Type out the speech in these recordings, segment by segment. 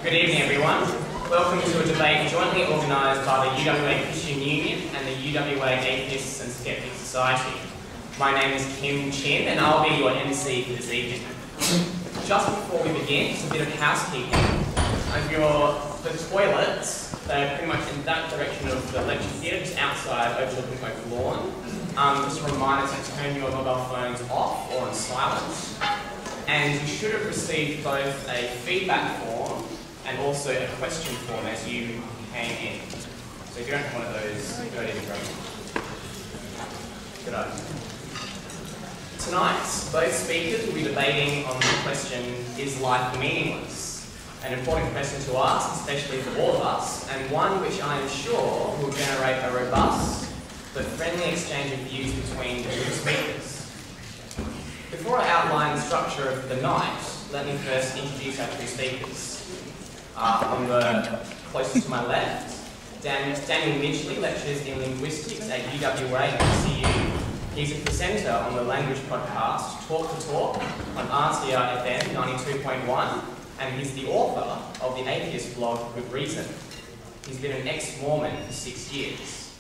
Good evening, everyone. Welcome to a debate jointly organised by the UWA Christian Union and the UWA Atheists and Skeptics Society. My name is Kim Chin and I'll be your MC for this evening. Just before we begin, just a bit of housekeeping. The toilets, they're pretty much in that direction of the lecture theatre, just outside overlooking Oak Lawn. Just a reminder to turn your mobile phones off or on silent. And you should have received both a feedback form and also a question form as you came in. So if you don't have one of those, go ahead and grab them. Good idea. Tonight, both speakers will be debating on the question, is life meaningless? An important question to us, especially for all of us, and one which I am sure will generate a robust but friendly exchange of views between the two speakers. Before I outline the structure of the night, let me first introduce our two speakers. On the closest to my left, Daniel Midgley lectures in linguistics at UWA and CU. He's a presenter on the language podcast Talk to Talk on RTR FM 92.1, and he's the author of the atheist blog Good Reason. He's been an ex-Mormon for 6 years.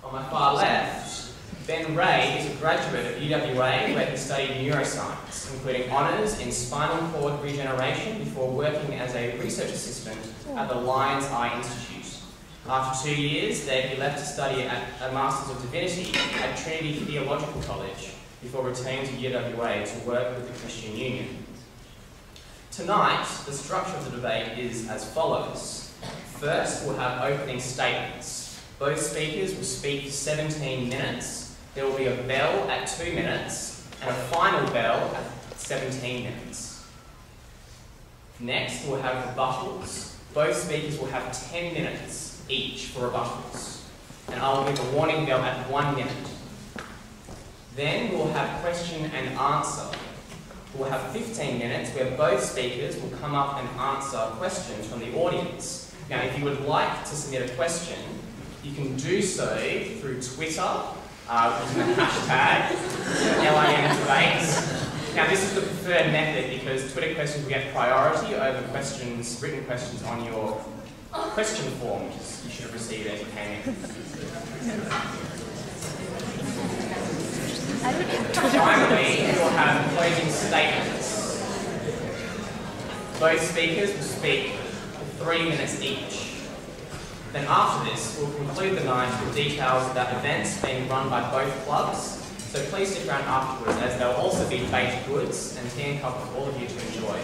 On my far left, Ben Ray is a graduate of UWA where he studied neuroscience, including honours in spinal cord regeneration before working as a research assistant at the Lions Eye Institute. After 2 years there, he left to study at a Masters of Divinity at Trinity Theological College before returning to UWA to work with the Christian Union. Tonight, the structure of the debate is as follows. First, we'll have opening statements. Both speakers will speak for 17 minutes. There will be a bell at 2 minutes and a final bell at 17 minutes. Next, we'll have rebuttals. Both speakers will have 10 minutes each for rebuttals. And I will give a warning bell at 1 minute. Then we'll have question and answer. We'll have 15 minutes where both speakers will come up and answer questions from the audience. Now, if you would like to submit a question, you can do so through Twitter, using the hashtag LIMDebates. Now, this is the preferred method because Twitter questions will get priority over questions, written questions on your question form, which you should have received as you came in. Finally, we'll have closing statements. Both speakers will speak for 3 minutes each. Then after this, we'll conclude the night with details about events being run by both clubs, so please stick around afterwards as there will also be baked goods and tea and cup for all of you to enjoy.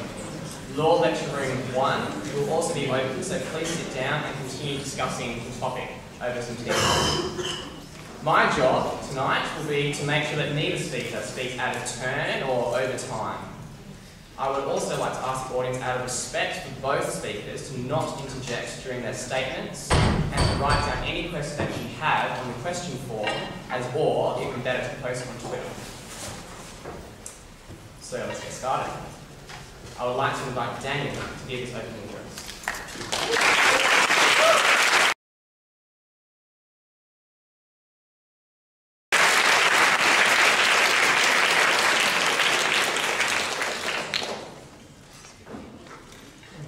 Law Lecture Room 1 will also be open, so please sit down and continue discussing the topic over some tea. My job tonight will be to make sure that neither speaker speaks out of turn or over time. I would also like to ask the audience out of respect for both speakers to not interject during their statements and to write down any questions that you have on the question form or even better to post on Twitter. So let's get started. I would like to invite Daniel to give his opening address.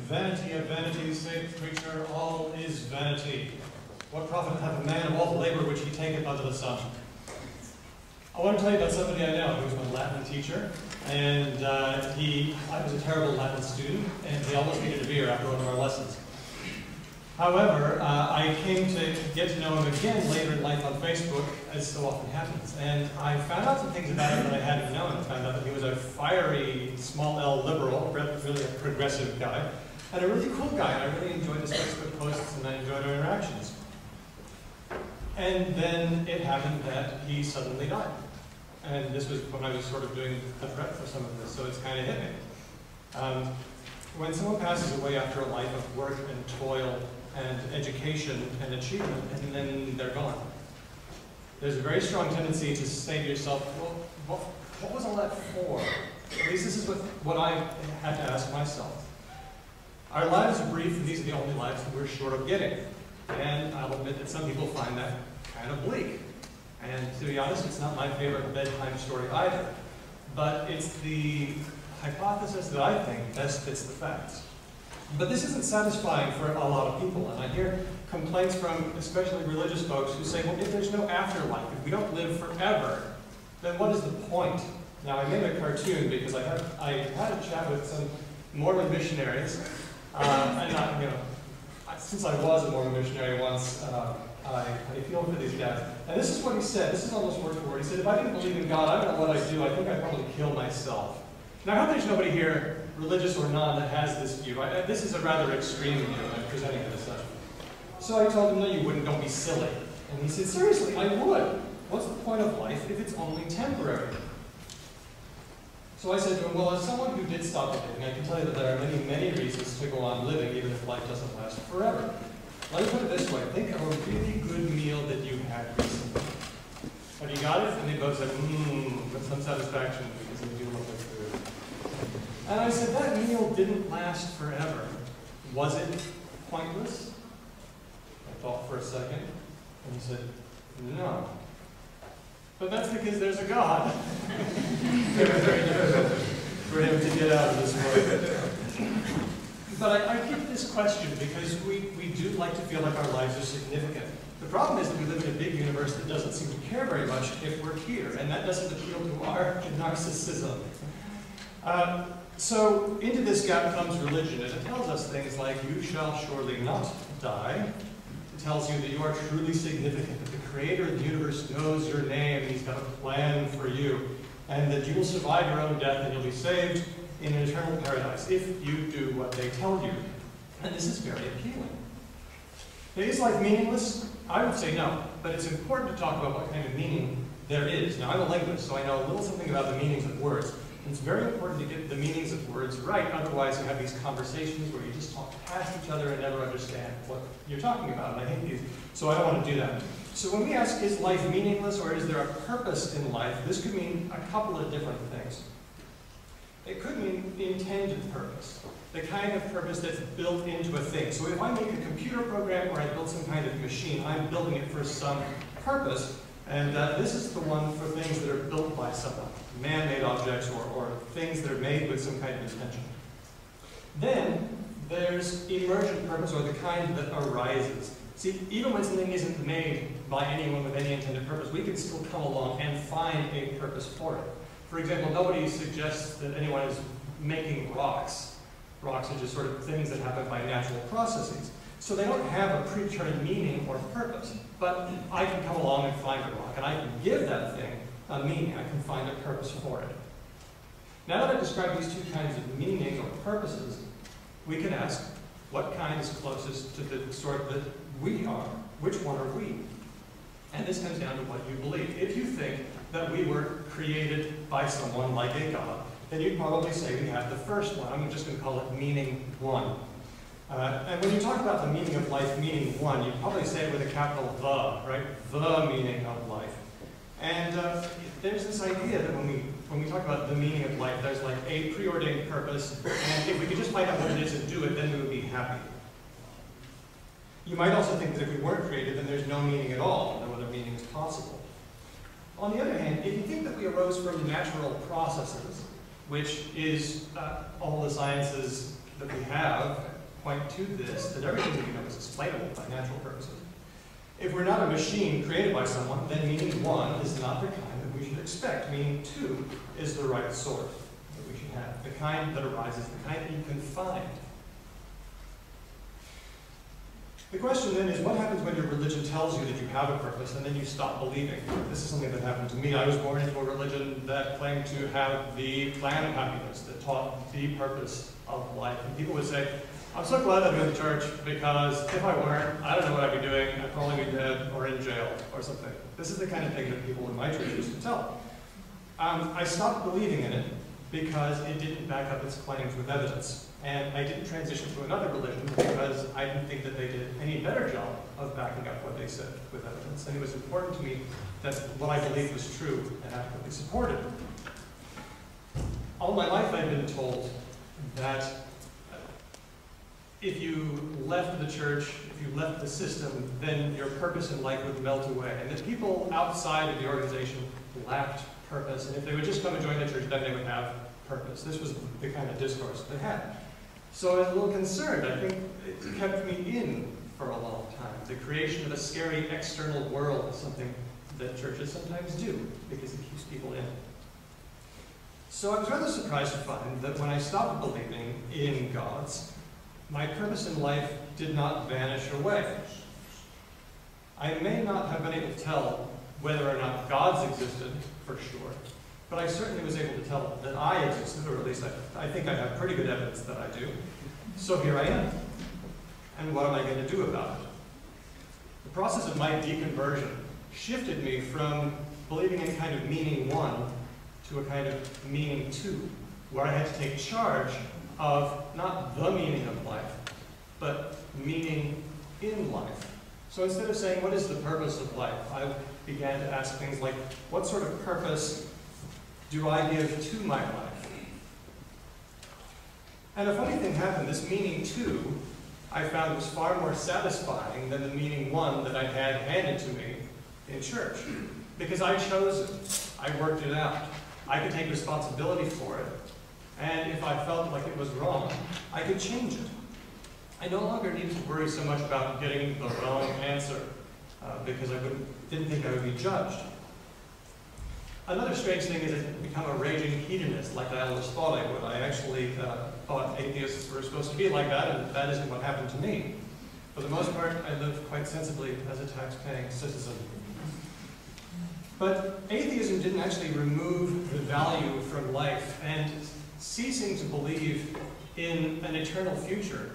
Vanity of vanities, saith the preacher, all is vanity. What profit hath a man of all the labour which he taketh under the sun? I want to tell you about somebody I know who was my Latin teacher, and I was a terrible Latin student, and he almost needed a beer after one of our lessons. However, I came to get to know him again later in life on Facebook, as so often happens, and I found out some things about him that I hadn't known. I found out that he was a fiery, small L liberal, really a progressive guy, and a really cool guy. I really enjoyed his Facebook posts and I enjoyed our interactions. And then it happened that he suddenly died. And this was when I was sort of doing the prep for some of this, so it's kind of hit me. When someone passes away after a life of work and toil and education and achievement, and then they're gone, there's a very strong tendency to say to yourself, well, what was all that for? At least this is what I had to ask myself. Our lives are brief, and these are the only lives that we're short of getting. And I'll admit that some people find that kind of bleak. And to be honest, it's not my favorite bedtime story either. But it's the hypothesis that I think best fits the facts. But this isn't satisfying for a lot of people, and I hear complaints from especially religious folks who say, well, if there's no afterlife, if we don't live forever, then what is the point? Now, I made a cartoon because I had a chat with some Mormon missionaries, and since I was a Mormon missionary once, I feel for these guys. And this is what he said. This is almost word for word. He said, if I didn't believe in God, I don't know what I'd do. I think I'd probably kill myself. Now, I hope there's nobody here, religious or non, that has this view. This is a rather extreme view I'm presenting in this session. So I told him, no, you wouldn't. Don't be silly. And he said, seriously, I would. What's the point of life if it's only temporary? So I said to him, well, as someone who did stop living, I can tell you that there are many, many reasons to go on living, even if life doesn't last forever. Let me put it this way. Think of a really good meal that you had recently. Have you got it? And they both said, with some satisfaction, because they do love their food. And I said, that meal didn't last forever. Was it pointless? I thought for a second, and he said, no. But that's because there's a God. It was very difficult for him to get out of this world. But I keep this question because we do like to feel like our lives are significant. The problem is that we live in a big universe that doesn't seem to care very much if we're here, and that doesn't appeal to our narcissism. So into this gap comes religion, and it tells us things like, you shall surely not die. It tells you that you are truly significant, that the creator of the universe knows your name, and he's got a plan for you, and that you will survive your own death and you'll be saved in an eternal paradise if you do what they tell you. And this is very appealing. Is life meaningless? I would say no, but it's important to talk about what kind of meaning there is. Now, I'm a linguist, so I know a little something about the meanings of words. And it's very important to get the meanings of words right, otherwise you have these conversations where you just talk past each other and never understand what you're talking about, and I hate these, so I don't want to do that. So when we ask, is life meaningless, or is there a purpose in life, this could mean a couple of different things. It could mean intended purpose, the kind of purpose that's built into a thing. So if I make a computer program or I build some kind of machine, I'm building it for some purpose, and this is the one for things that are built by someone, man-made objects or things that are made with some kind of intention. Then there's emergent purpose, or the kind that arises. See, even when something isn't made by anyone with any intended purpose, we can still come along and find a purpose for it. For example, nobody suggests that anyone is making rocks. Rocks are just sort of things that happen by natural processes. So they don't have a predetermined meaning or purpose. But I can come along and find a rock, and I can give that thing a meaning. I can find a purpose for it. Now that I've described these two kinds of meaning or purposes, we can ask, what kind is closest to the sort that we are? Which one are we? And this comes down to what you believe. If you think that we were created by someone like a God, then you'd probably say we have the first one. I'm just going to call it meaning one. And when you talk about the meaning of life, meaning one, you'd probably say it with a capital the, right? The meaning of life. And there's this idea that when we talk about the meaning of life, there's like a preordained purpose, and if we could just find out what it is and do it, then we would be happy. You might also think that if we weren't created, then there's no meaning at all, no other meaning is possible. On the other hand, if you think that we arose from natural processes, which is all the sciences that we have point to this, that everything that we know is explainable by natural purposes. If we're not a machine created by someone, then meaning one is not the kind that we should expect. Meaning two is the right sort that we should have, the kind that arises, the kind that you can find. The question then is, what happens when your religion tells you that you have a purpose and then you stop believing? This is something that happened to me. I was born into a religion that claimed to have the plan of happiness, that taught the purpose of life. And people would say, I'm so glad I'm in the church because if I weren't, I don't know what I'd be doing. I'd probably be dead or in jail or something. This is the kind of thing that people in my church used to tell. I stopped believing in it because it didn't back up its claims with evidence. And I didn't transition to another religion because I didn't think that they did any better job of backing up what they said with evidence. And it was important to me that what I believed was true and adequately supported. All my life I've been told that if you left the church, if you left the system, then your purpose in life would melt away. And that people outside of the organization lacked purpose. And if they would just come and join the church, then they would have purpose. This was the kind of discourse they had. So I was a little concerned. I think it kept me in for a long time. The creation of a scary external world is something that churches sometimes do because it keeps people in. So I was rather surprised to find that when I stopped believing in gods, my purpose in life did not vanish away. I may not have been able to tell whether or not gods existed, for sure, but I certainly was able to tell that I existed, or at least I think I have pretty good evidence that I do. So here I am. And what am I going to do about it? The process of my deconversion shifted me from believing in kind of meaning one to a kind of meaning two, where I had to take charge of not the meaning of life, but meaning in life. So instead of saying, what is the purpose of life, I began to ask things like, what sort of purpose do I give to my life? And a funny thing happened. This meaning two, I found was far more satisfying than the meaning one that I had handed to me in church. Because I chose it. I worked it out. I could take responsibility for it. And if I felt like it was wrong, I could change it. I no longer needed to worry so much about getting the wrong answer because I didn't think I would be judged. Another strange thing is I've become a raging hedonist, like I always thought I would. I actually thought atheists were supposed to be like that, and that isn't what happened to me. For the most part, I live quite sensibly as a tax-paying citizen. But atheism didn't actually remove the value from life, and ceasing to believe in an eternal future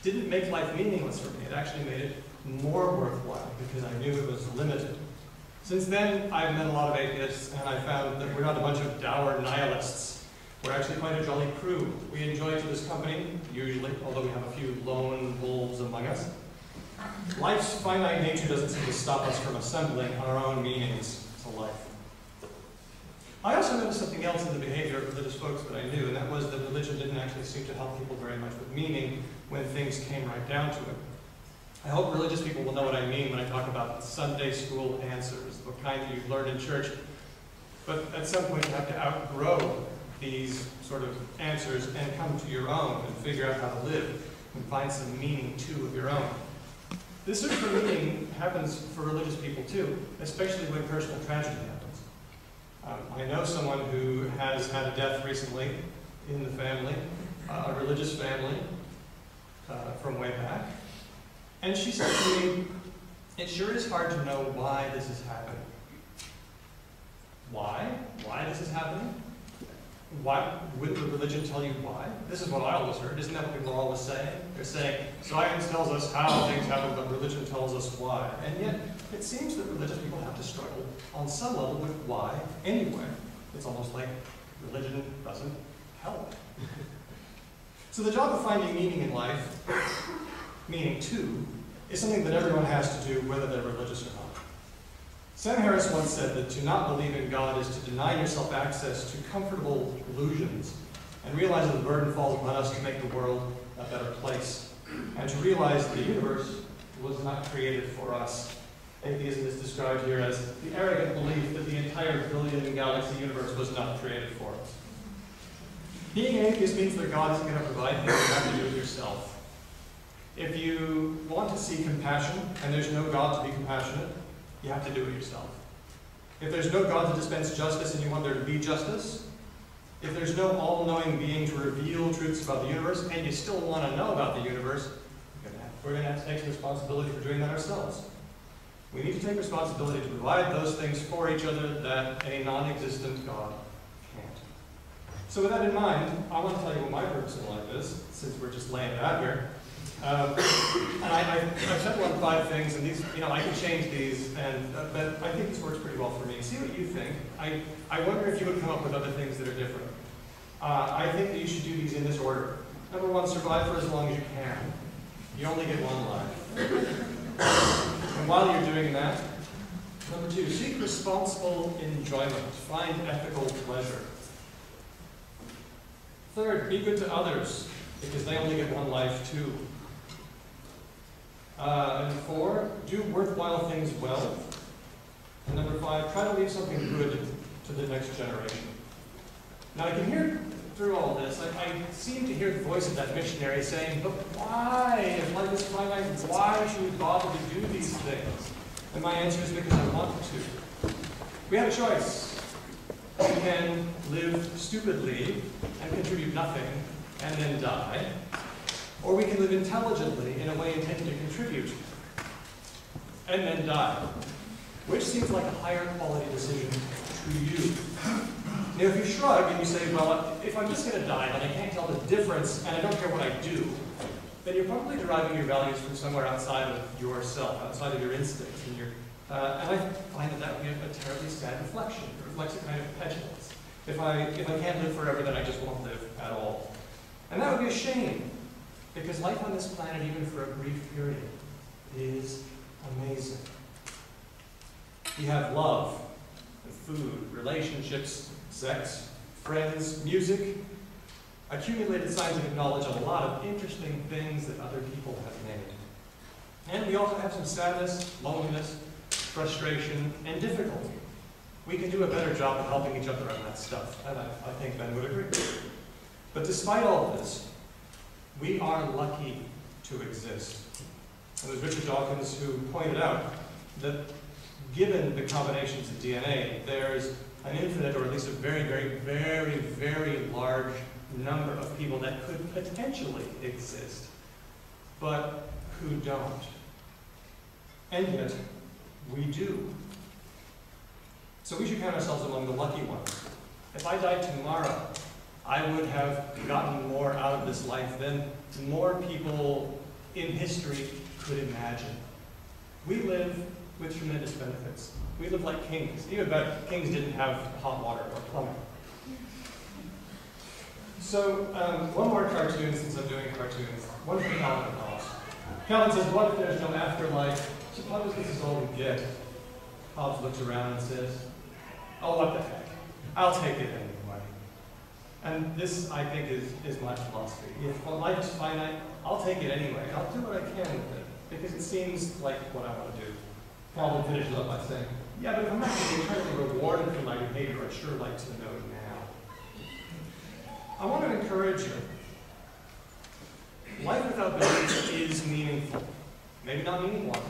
didn't make life meaningless for me. It actually made it more worthwhile because I knew it was limited. Since then, I've met a lot of atheists, and I found that we're not a bunch of dour nihilists. We're actually quite a jolly crew. We enjoy each other's company, usually, although we have a few lone wolves among us. Life's finite nature doesn't seem to stop us from assembling our own meanings to life. I also noticed something else in the behavior of religious folks that I knew, and that was that religion didn't actually seem to help people very much with meaning when things came right down to it. I hope religious people will know what I mean when I talk about Sunday school answers, the kind that you learn in church. But at some point you have to outgrow these sort of answers and come to your own and figure out how to live and find some meaning too of your own. This search for meaning happens for religious people too, especially when personal tragedy happens. I know someone who has had a death recently in the family, a religious family from way back. And she said to me, it sure is hard to know why this is happening. Why? Why this is happening? Why wouldn't the religion tell you why? This is what I always heard. Isn't that what people are always saying? They're saying, science tells us how things happen, but religion tells us why. And yet, it seems that religious people have to struggle on some level with why anyway. It's almost like religion doesn't help. So the job of finding meaning in life, meaning too, is something that everyone has to do, whether they're religious or not. Sam Harris once said that to not believe in God is to deny yourself access to comfortable illusions and realize that the burden falls upon us to make the world a better place, and to realize that the universe was not created for us. Atheism is described here as the arrogant belief that the entire billion-galaxy universe was not created for us. Being an atheist means that God isn't going to provide things, you have to do it yourself. If you want to see compassion, and there's no God to be compassionate, you have to do it yourself. If there's no God to dispense justice and you want there to be justice, if there's no all-knowing being to reveal truths about the universe, and you still want to know about the universe, we're going to have to take some responsibility for doing that ourselves. We need to take responsibility to provide those things for each other that a non-existent God can't. So with that in mind, I want to tell you what my purpose in life is, since we're just laying it out here. And I've settled on 5 things, and these, I can change these, but I think this works pretty well for me. See what you think. I wonder if you would come up with other things that are different. I think that you should do these in this order. Number 1, survive for as long as you can. You only get one life. And while you're doing that, number 2, seek responsible enjoyment. Find ethical pleasure. 3rd, be good to others, because they only get one life too. And 4, do worthwhile things well. And number 5, try to leave something good to the next generation. Now I can hear through all this, I seem to hear the voice of that missionary saying, but why? If life is finite, why should we bother to do these things? And my answer is because I want to. We have a choice. We can live stupidly and contribute nothing and then die, or we can live intelligently in a way intended to contribute and then die. Which seems like a higher quality decision to you? Now, if you shrug and you say, well, if I'm just going to die, then I can't tell the difference, and I don't care what I do, then you're probably deriving your values from somewhere outside of yourself, outside of your instincts. And I find that that would be a terribly sad reflection. It reflects a kind of petulance. If I can't live forever, then I just won't live at all. And that would be a shame, because life on this planet, even for a brief period, is amazing. We have love, food, relationships, sex, friends, music, accumulated scientific knowledge of a lot of interesting things that other people have made. And we also have some sadness, loneliness, frustration, and difficulty. We can do a better job of helping each other on that stuff, and I think Ben would agree. But despite all of this, we are lucky to exist. And there's Richard Dawkins who pointed out that given the combinations of DNA, there's an infinite, or at least a very, very, very, very large number of people that could potentially exist, but who don't. And yet, we do. So we should count ourselves among the lucky ones. If I died tomorrow, I would have gotten more out of this life than more people in history could imagine. We live with tremendous benefits. We live like kings. Even better, kings didn't have hot water or plumbing. So, one more cartoon, since I'm doing cartoons. One from Calvin Hobbes. Calvin says, what if there's no afterlife? Suppose this is all we get. Hobbes looks around and says, oh, what the heck? I'll take it anyway. And this, I think, is my philosophy. If life is finite, I'll take it anyway. I'll do what I can with it, because it seems like what I want to do. Calvin finishes up by saying, yeah, but if I'm not going to be eternally rewarded for my behavior, I'd sure like to know now. I want to encourage you. Life without belief is meaningful. Maybe not meaning one,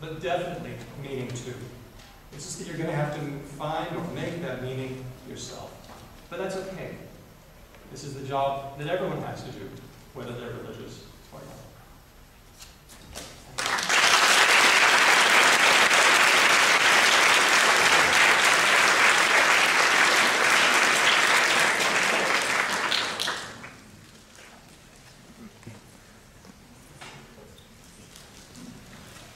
but definitely meaning two. It's just that you're going to have to find or make that meaning yourself. But that's okay. This is the job that everyone has to do, whether they're religious or not.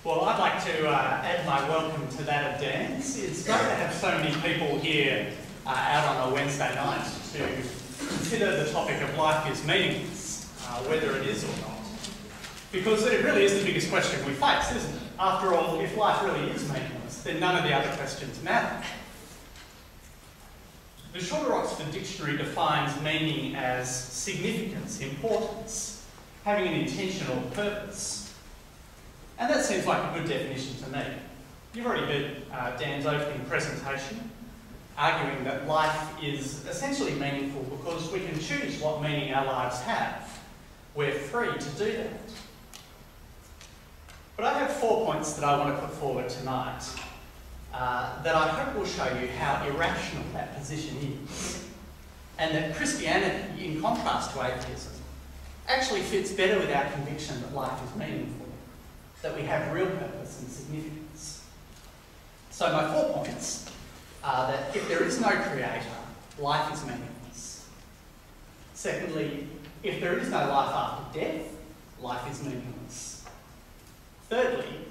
Well, I'd like to add my welcome to that of Dan's. It's great to have so many people here out on a Wednesday night to consider the topic of life is meaningless, whether it is or not. Because it really is the biggest question we face, isn't it? After all, if life really is meaningless, then none of the other questions matter. The Shorter Oxford Dictionary defines meaning as significance, importance, having an intentional purpose. And that seems like a good definition to me. You've already heard Dan's opening presentation, arguing that life is essentially meaningful because we can choose what meaning our lives have. We're free to do that. But I have 4 points that I want to put forward tonight that I hope will show you how irrational that position is, and that Christianity, in contrast to atheism, actually fits better with our conviction that life is meaningful, that we have real purpose and significance. So my 4 points are that if there is no creator, life is meaningless. Secondly, if there is no life after death, life is meaningless. Thirdly,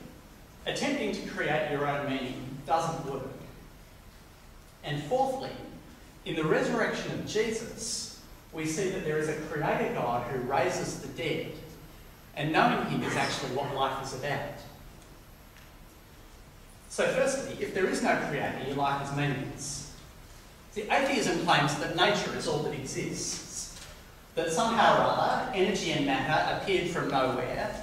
attempting to create your own meaning doesn't work. And fourthly, in the resurrection of Jesus, we see that there is a creator God who raises the dead, and knowing him is actually what life is about. So firstly, if there is no creator, your life is meaningless. See, atheism claims that nature is all that exists, that somehow or other energy and matter appeared from nowhere,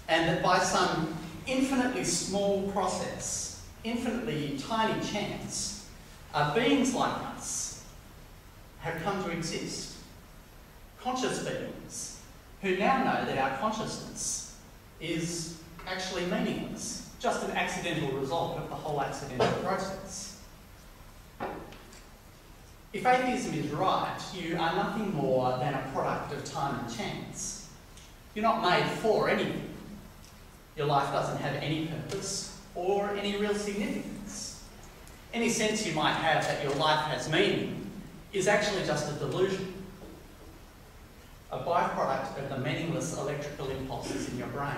and that by some infinitely small process, infinitely tiny chance, beings like us have come to exist conscious beings who now know that our consciousness is actually meaningless, just an accidental result of the whole accidental process. If atheism is right, you are nothing more than a product of time and chance. You're not made for anything. Your life doesn't have any purpose or any real significance. Any sense you might have that your life has meaning is actually just a delusion, a byproduct of the meaningless electrical impulses in your brain.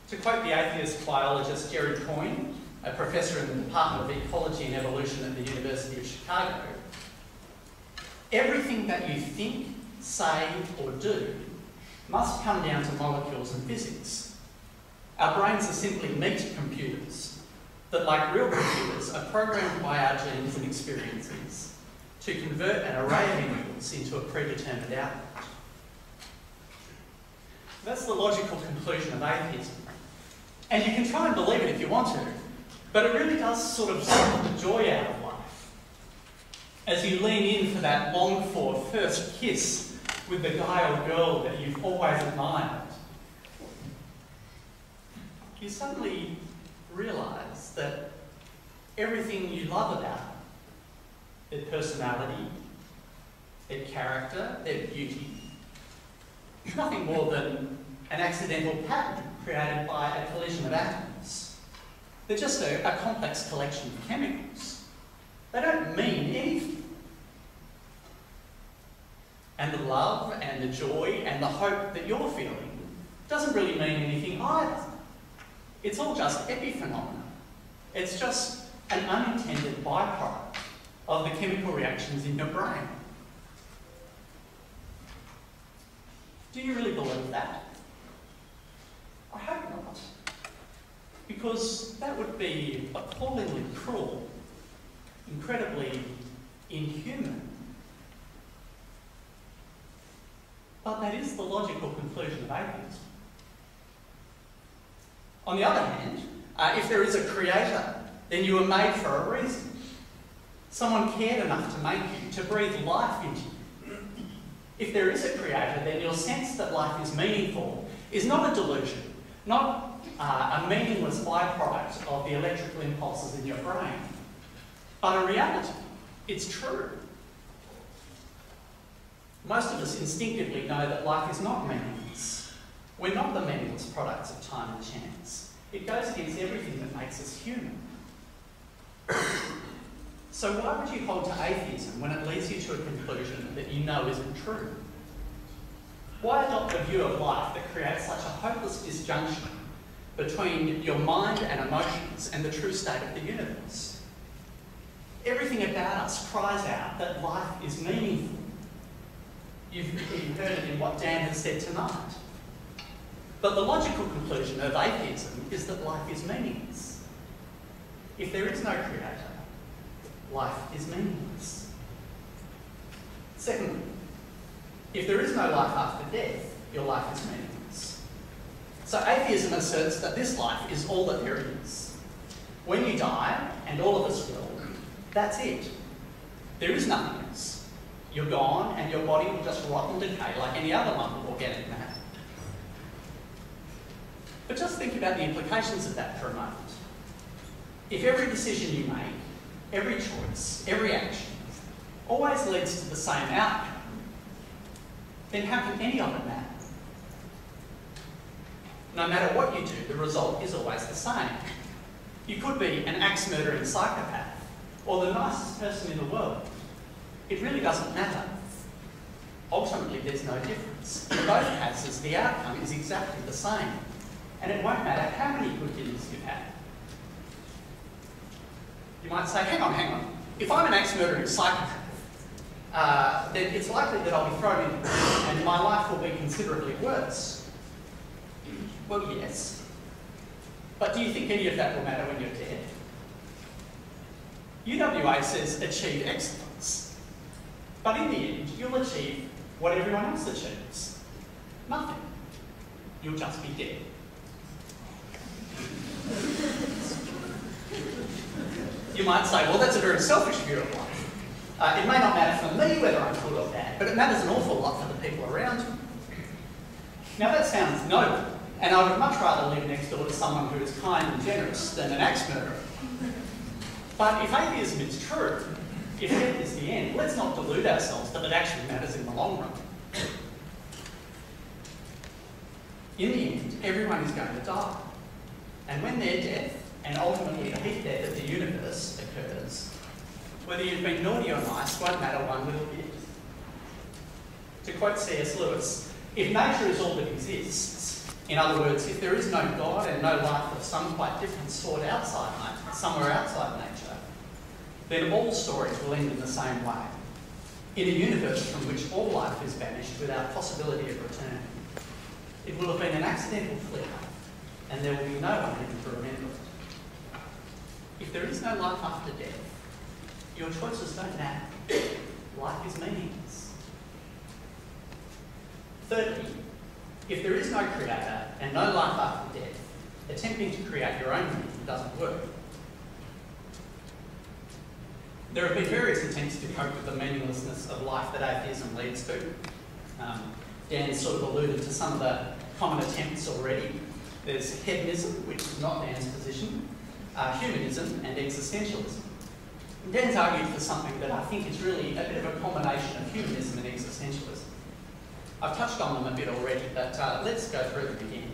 To quote the atheist biologist Jerry Coyne, a professor in the Department of Ecology and Evolution at the University of Chicago, everything that you think, say, or do must come down to molecules and physics. Our brains are simply meat computers that, like real computers, are programmed by our genes and experiences to convert an array of inputs into a predetermined output. That's the logical conclusion of atheism. And you can try and believe it if you want to, but it really does sort of suck the joy out of life. As you lean in for that longed-for first kiss with the guy or girl that you've always admired, you suddenly realise that everything you love about their personality, their character, their beauty, is nothing more than an accidental pattern created by a collision of atoms. They're just a complex collection of chemicals. They don't mean anything. And the love and the joy and the hope that you're feeling doesn't really mean anything either. It's all just epiphenomena. It's just an unintended byproduct of the chemical reactions in your brain. Do you really believe that? I hope not. Because that would be appallingly cruel, incredibly inhuman. But that is the logical conclusion of atheism. On the other hand, if there is a creator, then you were made for a reason. Someone cared enough to make you, to breathe life into you. If there is a creator, then your sense that life is meaningful is not a delusion, not a meaningless byproduct of the electrical impulses in your brain, but a reality. It's true. Most of us instinctively know that life is not meaningless. We're not the meaningless products of time and chance. It goes against everything that makes us human. So why would you hold to atheism when it leads you to a conclusion that you know isn't true? Why adopt a view of life that creates such a hopeless disjunction between your mind and emotions and the true state of the universe? Everything about us cries out that life is meaningful. You've heard it in what Dan has said tonight. But the logical conclusion of atheism is that life is meaningless. If there is no creator, life is meaningless. Secondly, if there is no life after death, your life is meaningless. So atheism asserts that this life is all that there is. When you die, and all of us will, that's it. There is nothing else. You're gone, and your body will just rot and decay like any other lump of organic matter. But just think about the implications of that for a moment. If every decision you make, every choice, every action, always leads to the same outcome, then how can any of it matter? No matter what you do, the result is always the same. You could be an axe-murdering psychopath, or the nicest person in the world. It really doesn't matter. Ultimately, there's no difference. In both cases, the outcome is exactly the same. And it won't matter how many good dinners you've had. You might say, hang on. If I'm an axe-murdering psychopath, then it's likely that I'll be thrown into prison and my life will be considerably worse. Well, yes. But do you think any of that will matter when you're dead? UWA says achieve excellence. But in the end, you'll achieve what everyone else achieves. Nothing. You'll just be dead. You might say, well, that's a very selfish view of life. It may not matter for me whether I'm good or bad, but it matters an awful lot for the people around me. Now that sounds noble, and I would much rather live next door to someone who is kind and generous than an axe murderer. But if atheism is true, if death is the end, let's not delude ourselves that it actually matters in the long run. In the end, everyone is going to die. And when their death, and ultimately the heat death of the universe, occurs, whether you've been naughty or nice won't matter one little bit. To quote C.S. Lewis, if nature is all that exists, in other words, if there is no God and no life of some quite different sort outside nature, somewhere outside nature, then all stories will end in the same way, in a universe from which all life is banished without possibility of return. It will have been an accidental flicker, and there will be no one even to remember it. If there is no life after death, your choices don't matter. Life is meaningless. Thirdly, if there is no creator and no life after death, attempting to create your own meaning doesn't work. There have been various attempts to cope with the meaninglessness of life that atheism leads to. Dan sort of alluded to some of the common attempts already. There's hedonism, which is not Dan's position, humanism and existentialism. Dan's argued for something that I think is really a bit of a combination of humanism and existentialism. I've touched on them a bit already, but let's go through them again.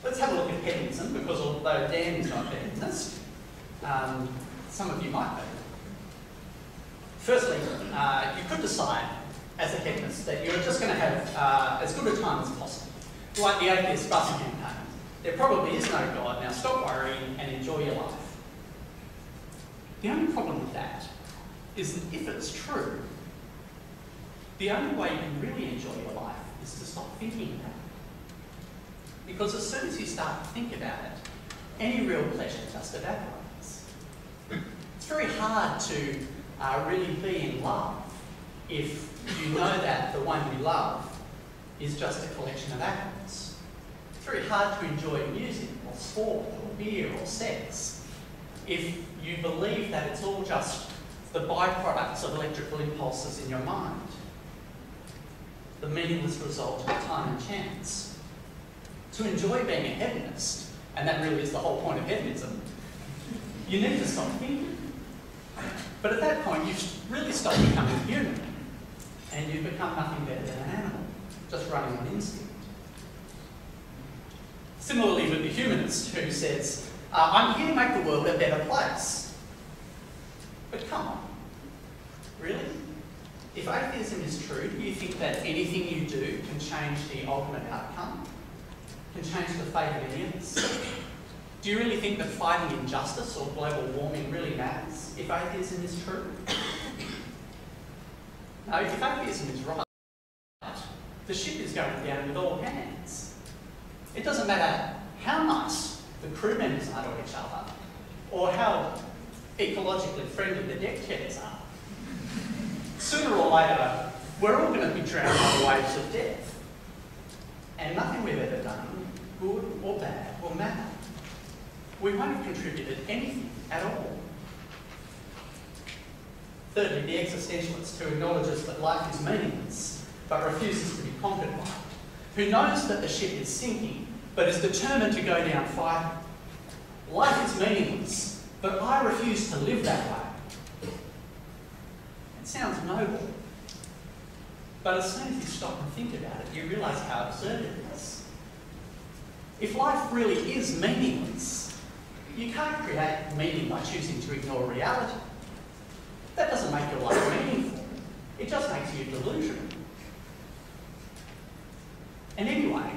Let's have a look at hedonism, because although Dan is not a hedonist, some of you might be. Firstly, you could decide as a hedonist that you're just going to have as good a time as possible. Like the atheist bus campaign. There probably is no God, now stop worrying and enjoy your life. The only problem with that is that if it's true, the only way you can really enjoy your life is to stop thinking about it. Because as soon as you start to think about it, any real pleasure just evaporates. It's very hard to really be in love if you know that the one you love is just a collection of atoms. It's very hard to enjoy music or sport or beer or sex if you believe that it's all just the byproducts of electrical impulses in your mind, the meaningless result of time and chance. To enjoy being a hedonist, and that really is the whole point of hedonism, you need to stop thinking. But at that point, you've really stopped becoming human, and you've become nothing better than an animal, just running on instinct. Similarly with the humanist who says, I'm here to make the world a better place. But come on, really? If atheism is true, do you think that anything you do can change the ultimate outcome? Can change the fate of any of us? Do you really think that fighting injustice or global warming really matters if atheism is true? No, if atheism is right, the ship is going down with all hands. It doesn't matter how nice the crew members are to each other, or how ecologically friendly the deck chairs are. Sooner or later, we're all going to be drowned by the waves of death. And nothing we've ever done, good or bad, will matter. We won't have contributed anything at all. Thirdly, the existentialist who acknowledges that life is meaningless, but refuses to be conquered by it, who knows that the ship is sinking, but is determined to go down fighting. Life is meaningless, but I refuse to live that way. It sounds noble, but as soon as you stop and think about it, you realise how absurd it is. If life really is meaningless, you can't create meaning by choosing to ignore reality. That doesn't make your life meaningful. It just makes you delusional. And anyway,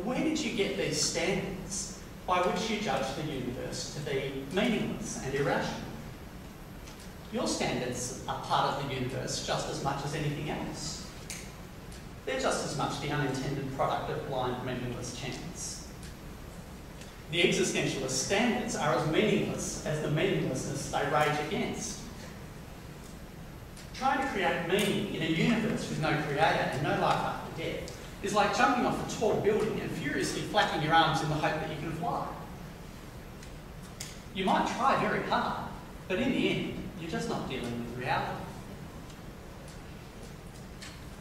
where did you get these standards by which you judge the universe to be meaningless and irrational? Your standards are part of the universe just as much as anything else. They're just as much the unintended product of blind, meaningless chance. The existentialist standards are as meaningless as the meaninglessness they rage against. Trying to create meaning in a universe with no creator and no life after death is like jumping off a tall building and furiously flapping your arms in the hope that you can fly. You might try very hard, but in the end, you're just not dealing with reality.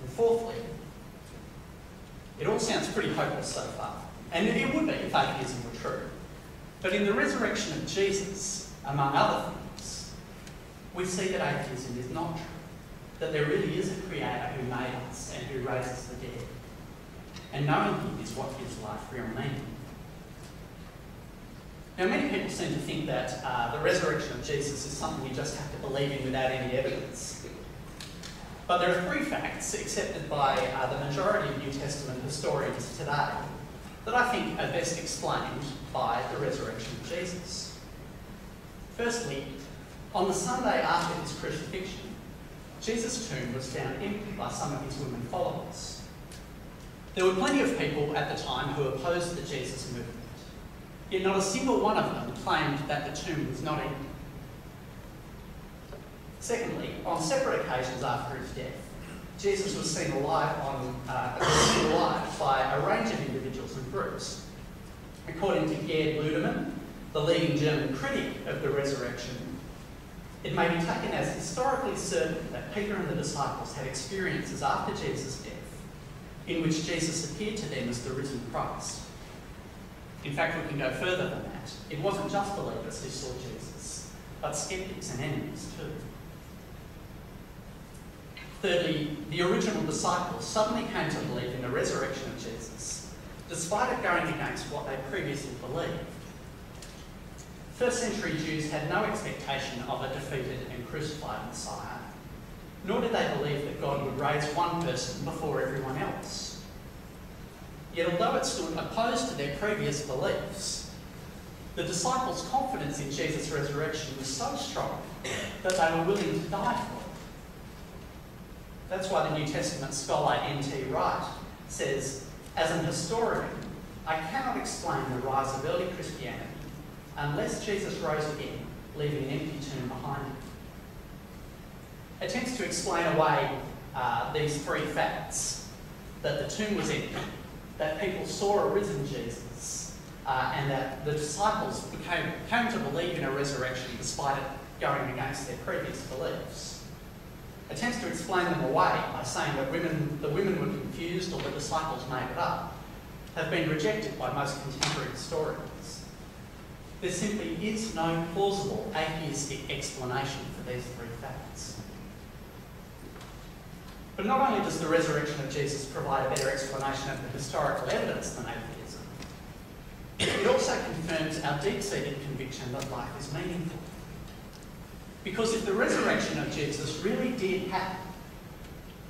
And fourthly, it all sounds pretty hopeless so far. And it would be if atheism were true. But in the resurrection of Jesus, among other things, we see that atheism is not true. That there really is a creator who made us and who raises the dead. And knowing him is what gives life real meaning. Now, many people seem to think that the resurrection of Jesus is something you just have to believe in without any evidence. But there are three facts accepted by the majority of New Testament historians today that I think are best explained by the resurrection of Jesus. Firstly, on the Sunday after his crucifixion, Jesus' tomb was found empty by some of his women followers. There were plenty of people at the time who opposed the Jesus movement, yet not a single one of them claimed that the tomb was not empty. Secondly, on separate occasions after his death, Jesus was seen alive by a range of individuals and groups. According to Gerd Ludemann, the leading German critic of the resurrection, it may be taken as historically certain that Peter and the disciples had experiences after Jesus' death in which Jesus appeared to them as the risen Christ. In fact, we can go further than that. It wasn't just believers who saw Jesus, but skeptics and enemies too. Thirdly, the original disciples suddenly came to believe in the resurrection of Jesus, despite it going against what they previously believed. First century Jews had no expectation of a defeated and crucified Messiah, nor did they believe that God would raise one person before everyone else. Yet although it stood opposed to their previous beliefs, the disciples' confidence in Jesus' resurrection was so strong that they were willing to die for it. That's why the New Testament scholar N.T. Wright says, as an historian, I cannot explain the rise of early Christianity unless Jesus rose again, leaving an empty tomb behind him. Attempts to explain away these three facts, that the tomb was empty, that people saw a risen Jesus, and that the disciples came to believe in a resurrection despite it going against their previous beliefs. Attempts to explain them away by saying that the women were confused or the disciples made it up have been rejected by most contemporary historians. There simply is no plausible atheistic explanation for these three facts. But not only does the resurrection of Jesus provide a better explanation of the historical evidence than atheism, it also confirms our deep-seated conviction that life is meaningful. Because if the resurrection of Jesus really did happen,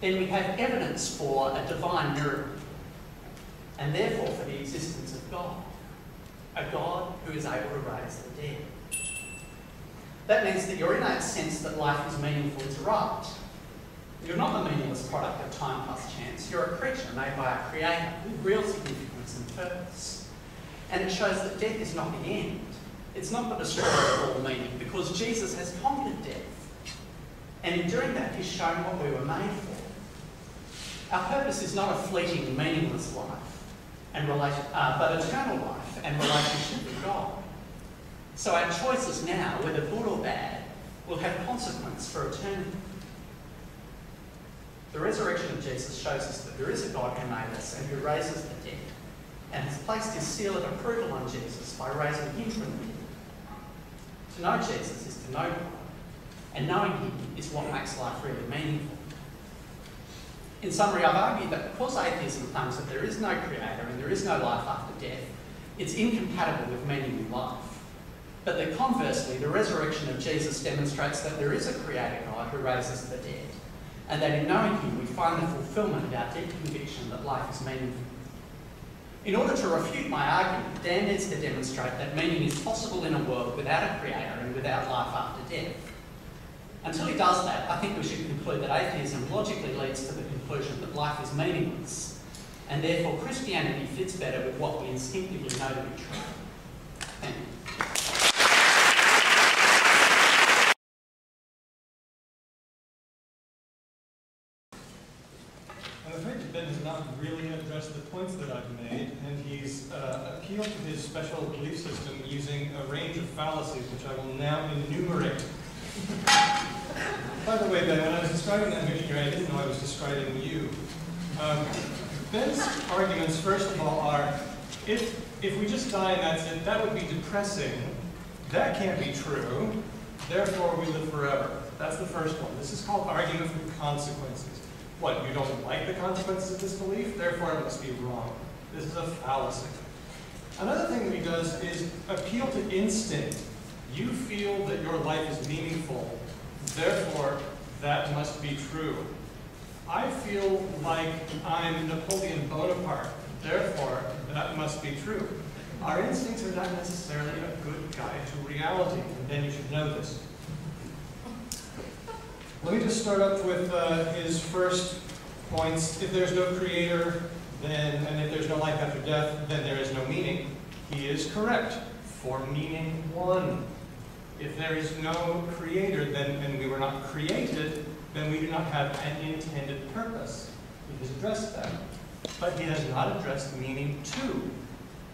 then we have evidence for a divine miracle, and therefore for the existence of God, a God who is able to raise the dead. That means that your innate sense that life is meaningful is right. You're not the meaningless product of time plus chance. You're a creature made by a creator with real significance and purpose. And it shows that death is not the end. It's not the destroyer of all meaning, because Jesus has conquered death. And in doing that, he's shown what we were made for. Our purpose is not a fleeting, meaningless life, but eternal life and relationship with God. So our choices now, whether good or bad, will have consequence for eternity. The resurrection of Jesus shows us that there is a God who made us and who raises the dead, and has placed his seal of approval on Jesus by raising him from the dead. To know Jesus is to know God, and knowing him is what makes life really meaningful. In summary, I've argued that because atheism claims that there is no creator and there is no life after death, it's incompatible with meaning in life. But that conversely, the resurrection of Jesus demonstrates that there is a creator God who raises the dead, and that in knowing him we find the fulfilment of our deep conviction that life is meaningful. In order to refute my argument, Dan needs to demonstrate that meaning is possible in a world without a creator and without life after death. Until he does that, I think we should conclude that atheism logically leads to the conclusion that life is meaningless, and therefore Christianity fits better with what we instinctively know to be true. Thank you. I'm afraid that Ben has not really addressed the points that I've made, and he's appealed to his special belief system using a range of fallacies, which I will now enumerate. By the way, Ben, when I was describing that missionary, I didn't know I was describing you. Ben's arguments, first of all, are, if we just die and that's it, that would be depressing. That can't be true. Therefore, we live forever. That's the first one. This is called argument from consequences. What, you don't like the consequences of this belief? Therefore, it must be wrong. This is a fallacy. Another thing that he does is appeal to instinct. You feel that your life is meaningful. Therefore, that must be true. I feel like I'm Napoleon Bonaparte. Therefore, that must be true. Our instincts are not necessarily a good guide to reality, and then you should know this. Let me just start up with his first points. If there's no creator, and if there's no life after death, then there is no meaning. He is correct for meaning one. If there is no creator, and we were not created, then we do not have an intended purpose. He has addressed that. But he has not addressed meaning two,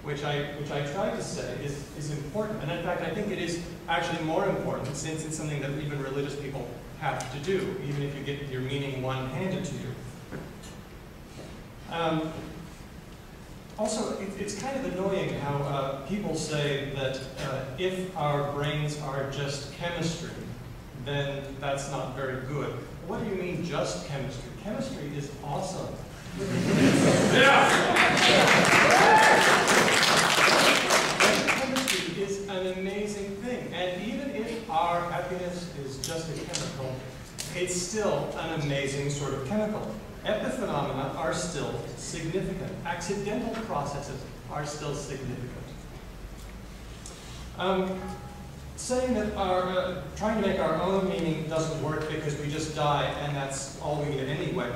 which I tried to say is important. And in fact, I think it is actually more important since it's something that even religious people have to do, even if you get your meaning one handed to you. Also, it's kind of annoying how people say that if our brains are just chemistry, then that's not very good. What do you mean just chemistry? Chemistry is awesome. Chemistry is an amazing thing, and even if our happiness is just a chemical, it's still an amazing sort of chemical. Epiphenomena are still significant. Accidental processes are still significant. Saying that trying to make our own meaning doesn't work because we just die and that's all we get anyway.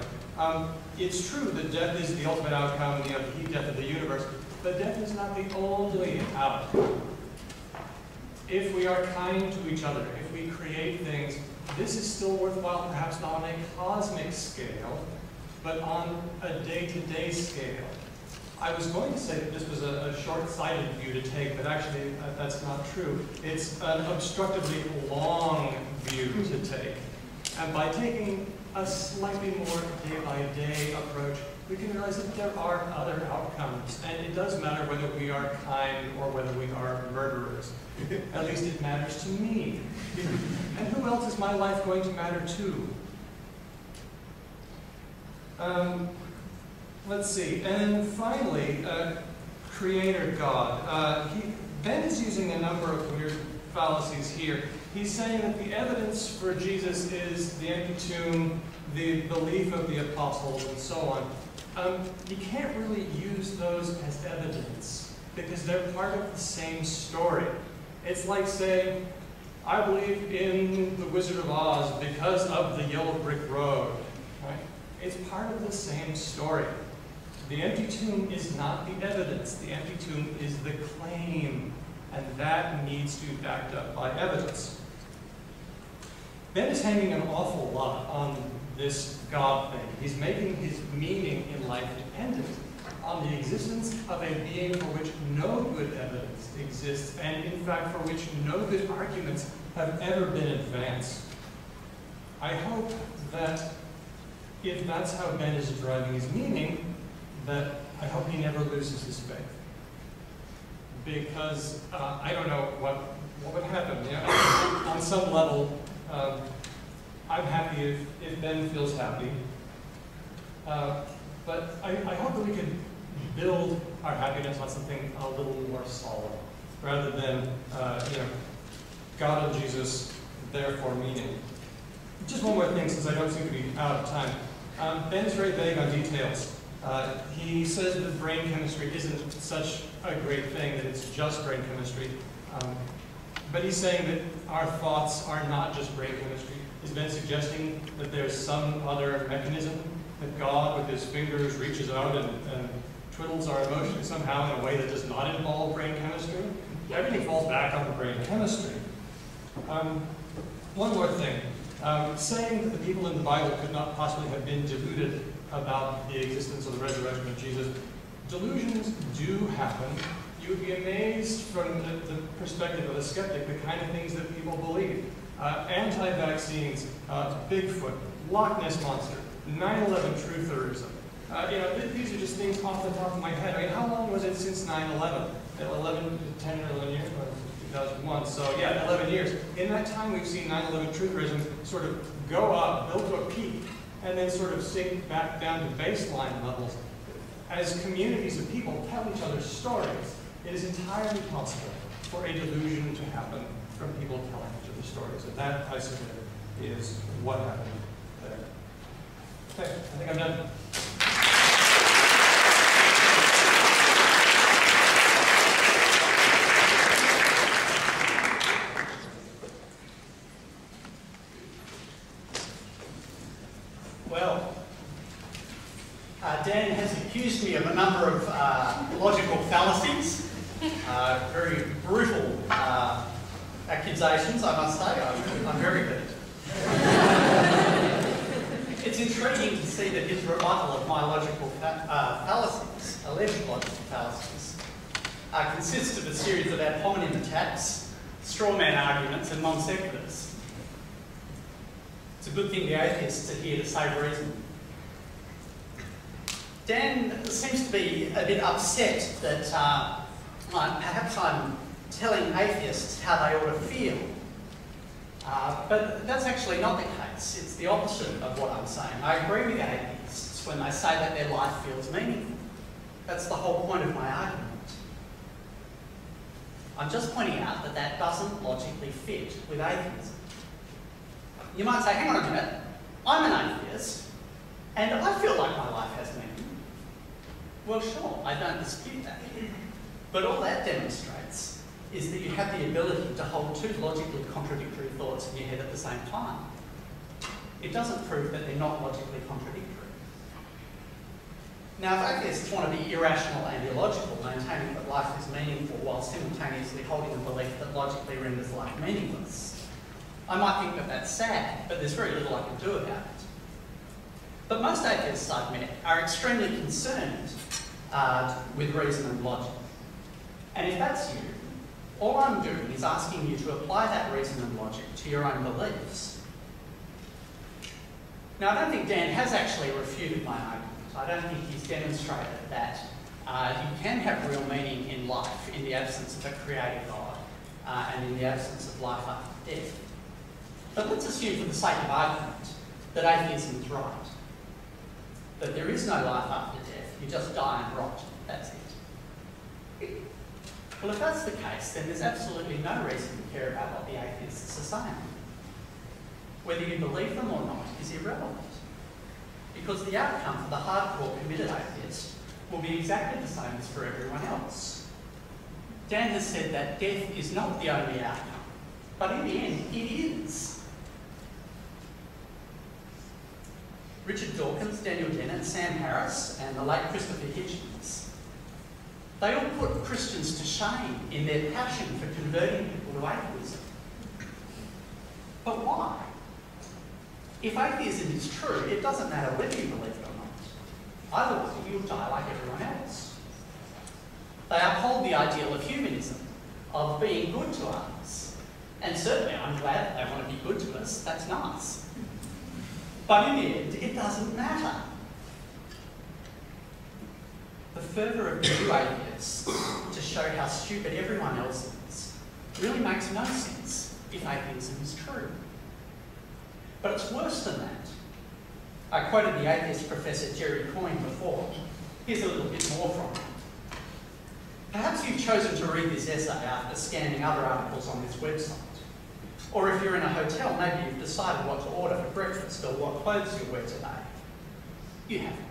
It's true that death is the ultimate outcome, the heat death of the universe, but death is not the only outcome. If we are kind to each other, if we create things, this is still worthwhile, perhaps not on a cosmic scale, but on a day-to-day scale. I was going to say that this was a short-sighted view to take, but actually that's not true. It's an obstructively long view to take. And by taking a slightly more day-by-day approach, we can realize that there are other outcomes. And it does matter whether we are kind or whether we are murderers. At least it matters to me. And who else is my life going to matter to? Let's see, and then finally, Creator God. Ben is using a number of weird fallacies here. He's saying that the evidence for Jesus is the empty tomb, the belief of the apostles, and so on. You can't really use those as evidence because they're part of the same story. It's like saying, I believe in the Wizard of Oz because of the yellow brick road. Right? It's part of the same story. The empty tomb is not the evidence. The empty tomb is the claim, and that needs to be backed up by evidence. Ben is hanging an awful lot on this God thing. He's making his meaning in life dependent on the existence of a being for which no good evidence exists, and in fact for which no good arguments have ever been advanced. I hope that if that's how Ben is driving his meaning, that I hope he never loses his faith. Because I don't know what would happen. You know, on some level, I'm happy if Ben feels happy. But I hope that we can build our happiness on something a little more solid, rather than you know, God and Jesus, therefore meaning. Just one more thing, since I don't seem to be out of time. Ben's very vague on details. He says that brain chemistry isn't such a great thing, that it's just brain chemistry. But he's saying that our thoughts are not just brain chemistry. He's been suggesting that there's some other mechanism, that God with his fingers reaches out and twiddles our emotions somehow in a way that does not involve brain chemistry. Everything falls back on the brain chemistry. One more thing. Saying that the people in the Bible could not possibly have been deluded about the existence of the resurrection of Jesus. Delusions do happen. You would be amazed from the perspective of a skeptic the kind of things that people believe. anti-vaccines, Bigfoot, Loch Ness Monster, 9/11 trutherism. These are just things off the top of my head. I mean, how long was it since 9/11? 10 or 11 years? 2001. So yeah, 11 years. In that time, we've seen 9/11 trutherism sort of go up, build to a peak, and then sort of sink back down to baseline levels. As communities of people tell each other stories, it is entirely possible for a delusion to happen from people telling each other stories. And that, I submit, is what happened there. Okay, I think I'm done. Well, Dan has accused me of a number of logical fallacies, very brutal accusations, I must say. I'm very hurt. It's intriguing to see that his rebuttal of my logical fallacies, alleged logical fallacies, consists of a series of ad hominem attacks, straw man arguments, and non sequiturs. It's a good thing the atheists are here to save reason. Dan seems to be a bit upset that perhaps I'm telling atheists how they ought to feel. But that's actually not the case. It's the opposite of what I'm saying. I agree with atheists when they say that their life feels meaningful. That's the whole point of my argument. I'm just pointing out that that doesn't logically fit with atheism. You might say, hang on a minute, I'm an atheist, and I feel like my life has meaning. Well, sure, I don't dispute that. But all that demonstrates is that you have the ability to hold two logically contradictory thoughts in your head at the same time. It doesn't prove that they're not logically contradictory. Now, if atheists want to be irrational and illogical, maintaining that life is meaningful while simultaneously holding the belief that logically renders life meaningless, I might think that that's sad, but there's very little I can do about it. But most atheists, I admit, are extremely concerned with reason and logic. And if that's you, all I'm doing is asking you to apply that reason and logic to your own beliefs. Now, I don't think Dan has actually refuted my argument. I don't think he's demonstrated that you can have real meaning in life in the absence of a creator God and in the absence of life after death. But let's assume, for the sake of argument, that atheism is right. That there is no life after death, you just die and rot, that's it. Well, if that's the case, then there's absolutely no reason to care about what the atheists are saying. Whether you believe them or not is irrelevant, because the outcome for the hardcore committed atheist will be exactly the same as for everyone else. Dan has said that death is not the only outcome, but in the end, it is. Richard Dawkins, Daniel Dennett, Sam Harris, and the late Christopher Hitchens, they all put Christians to shame in their passion for converting people to atheism. But why? If atheism is true, it doesn't matter whether you believe it or not. Either way, you'll die like everyone else. They uphold the ideal of humanism, of being good to others. And certainly, I'm glad that they want to be good to us. That's nice. But in the end, it doesn't matter. The fervour of new atheists to show how stupid everyone else is really makes no sense if atheism is true. But it's worse than that. I quoted the atheist professor Jerry Coyne before. Here's a little bit more from him. Perhaps you've chosen to read this essay after scanning other articles on this website. Or if you're in a hotel, maybe you've decided what to order for breakfast or what clothes you'll wear today. You haven't.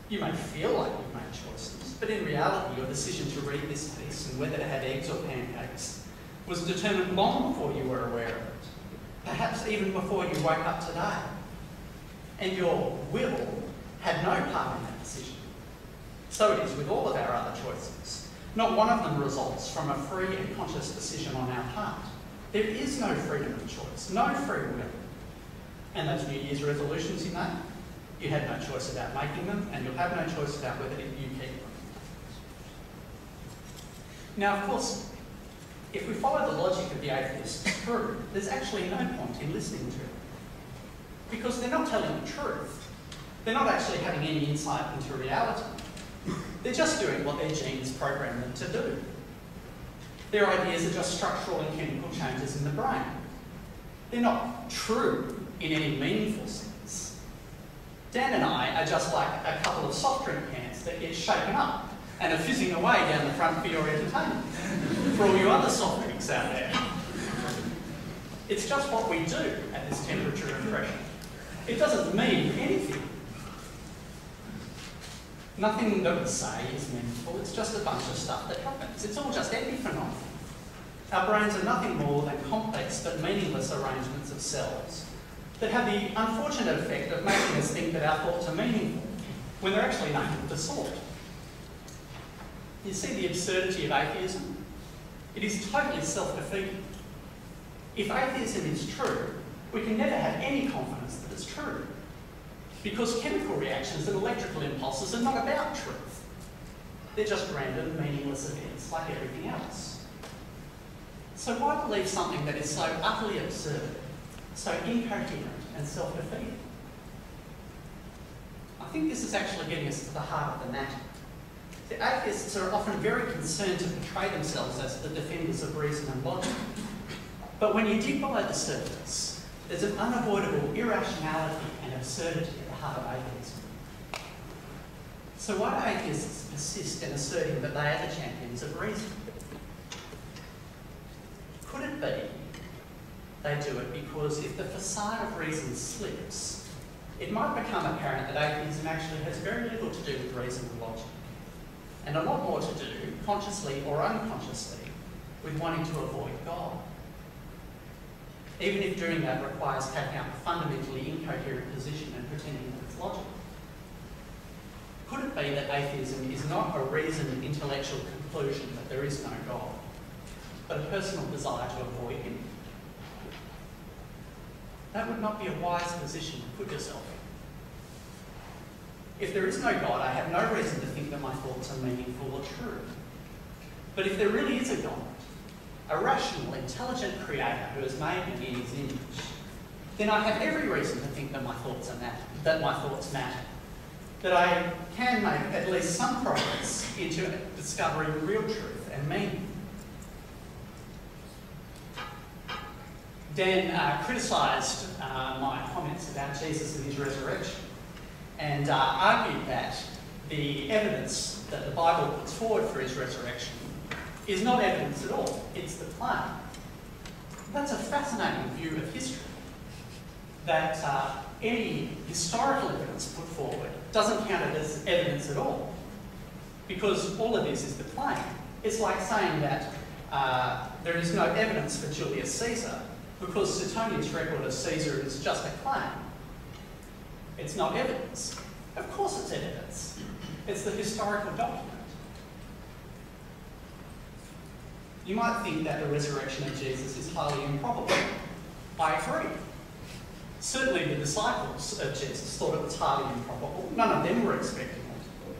You may feel like you've made choices, but in reality your decision to read this piece and whether to have eggs or pancakes was determined long before you were aware of it. Perhaps even before you woke up today. And your will had no part in that decision. So it is with all of our other choices. Not one of them results from a free and conscious decision on our part. There is no freedom of choice, no free will. And those New Year's resolutions you made, you had no choice about making them, and you'll have no choice about whether you keep them. Now, of course, if we follow the logic of the atheist through, there's actually no point in listening to it. Because they're not telling the truth. They're not actually having any insight into reality. They're just doing what their genes program them to do. Their ideas are just structural and chemical changes in the brain. They're not true in any meaningful sense. Dan and I are just like a couple of soft drink cans that get shaken up and are fizzing away down the front for your entertainment. For all you other soft drinks out there. It's just what we do at this temperature and pressure. It doesn't mean anything. Nothing that we say is meaningful, it's just a bunch of stuff that happens. It's all just epiphenomena. Our brains are nothing more than complex but meaningless arrangements of cells that have the unfortunate effect of making us think that our thoughts are meaningful when they're actually nothing of the sort. You see the absurdity of atheism? It is totally self-defeating. If atheism is true, we can never have any confidence that it's true. Because chemical reactions and electrical impulses are not about truth. They're just random, meaningless events like everything else. So why believe something that is so utterly absurd, so incoherent and self-defeating? I think this is actually getting us to the heart of the matter. The atheists are often very concerned to portray themselves as the defenders of reason and logic. But when you dig below the surface, there's an unavoidable irrationality and absurdity at the heart of atheism. So why do atheists persist in asserting that they are the champions of reason? Could it be they do it because if the facade of reason slips, it might become apparent that atheism actually has very little to do with reason and logic, and a lot more to do, consciously or unconsciously, with wanting to avoid God. Even if doing that requires taking up a fundamentally incoherent position and pretending that it's logical. Could it be that atheism is not a reasoned intellectual conclusion that there is no God, but a personal desire to avoid him? That would not be a wise position to put yourself in. If there is no God, I have no reason to think that my thoughts are meaningful or true. But if there really is a God, a rational, intelligent creator who has made me in his image, then I have every reason to think that my thoughts matter, that I can make at least some progress into discovering real truth and meaning. Dan criticised my comments about Jesus and his resurrection and argued that the evidence that the Bible puts forward for his resurrection is not evidence at all, it's the claim. That's a fascinating view of history, that any historical evidence put forward doesn't count it as evidence at all, because all it is the claim. It's like saying that there is no evidence for Julius Caesar, because Suetonius' record of Caesar is just a claim. It's not evidence. Of course it's evidence. It's the historical document. You might think that the resurrection of Jesus is highly improbable. I agree. Certainly the disciples of Jesus thought it was highly improbable. None of them were expecting it.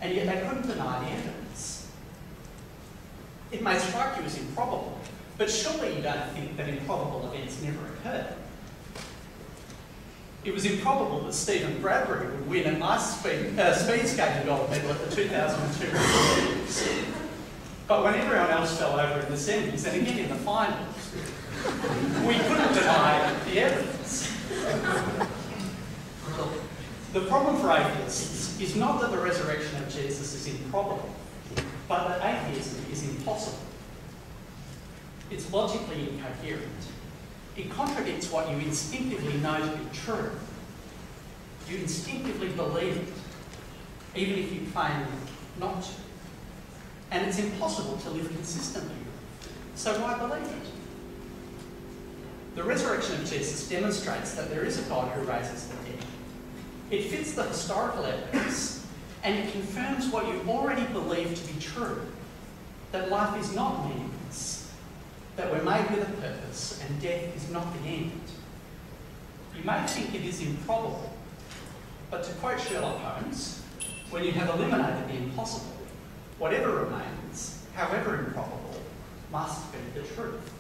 And yet they couldn't deny the evidence. It may strike you as improbable, but surely you don't think that improbable events never occurred. It was improbable that Stephen Bradbury would win an ice speed skating gold medal at the 2002 Olympics. But when everyone else fell over in the semis, and again in the finals, we couldn't deny the evidence. The problem for atheists is not that the resurrection of Jesus is improbable, but that atheism is impossible. It's logically incoherent. It contradicts what you instinctively know to be true. You instinctively believe it, even if you claim not to. And it's impossible to live consistently with it. So why believe it? The resurrection of Jesus demonstrates that there is a God who raises the dead. It fits the historical evidence, and it confirms what you already believe to be true, that life is not meaningless, that we're made with a purpose, and death is not the end. You may think it is improbable, but to quote Sherlock Holmes, when you have eliminated the impossible, whatever remains, however improbable, must be the truth.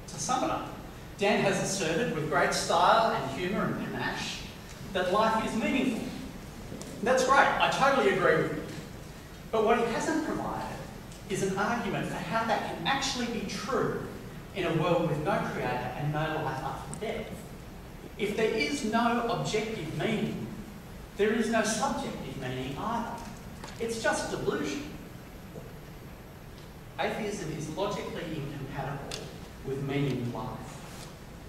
To sum it up, Dan has asserted with great style and humour and panache that life is meaningful. That's great, I totally agree with him. But what he hasn't provided is an argument for how that can actually be true in a world with no creator and no life after death. If there is no objective meaning, there is no subjective meaning either. It's just delusion. Atheism is logically incompatible with meaning in life.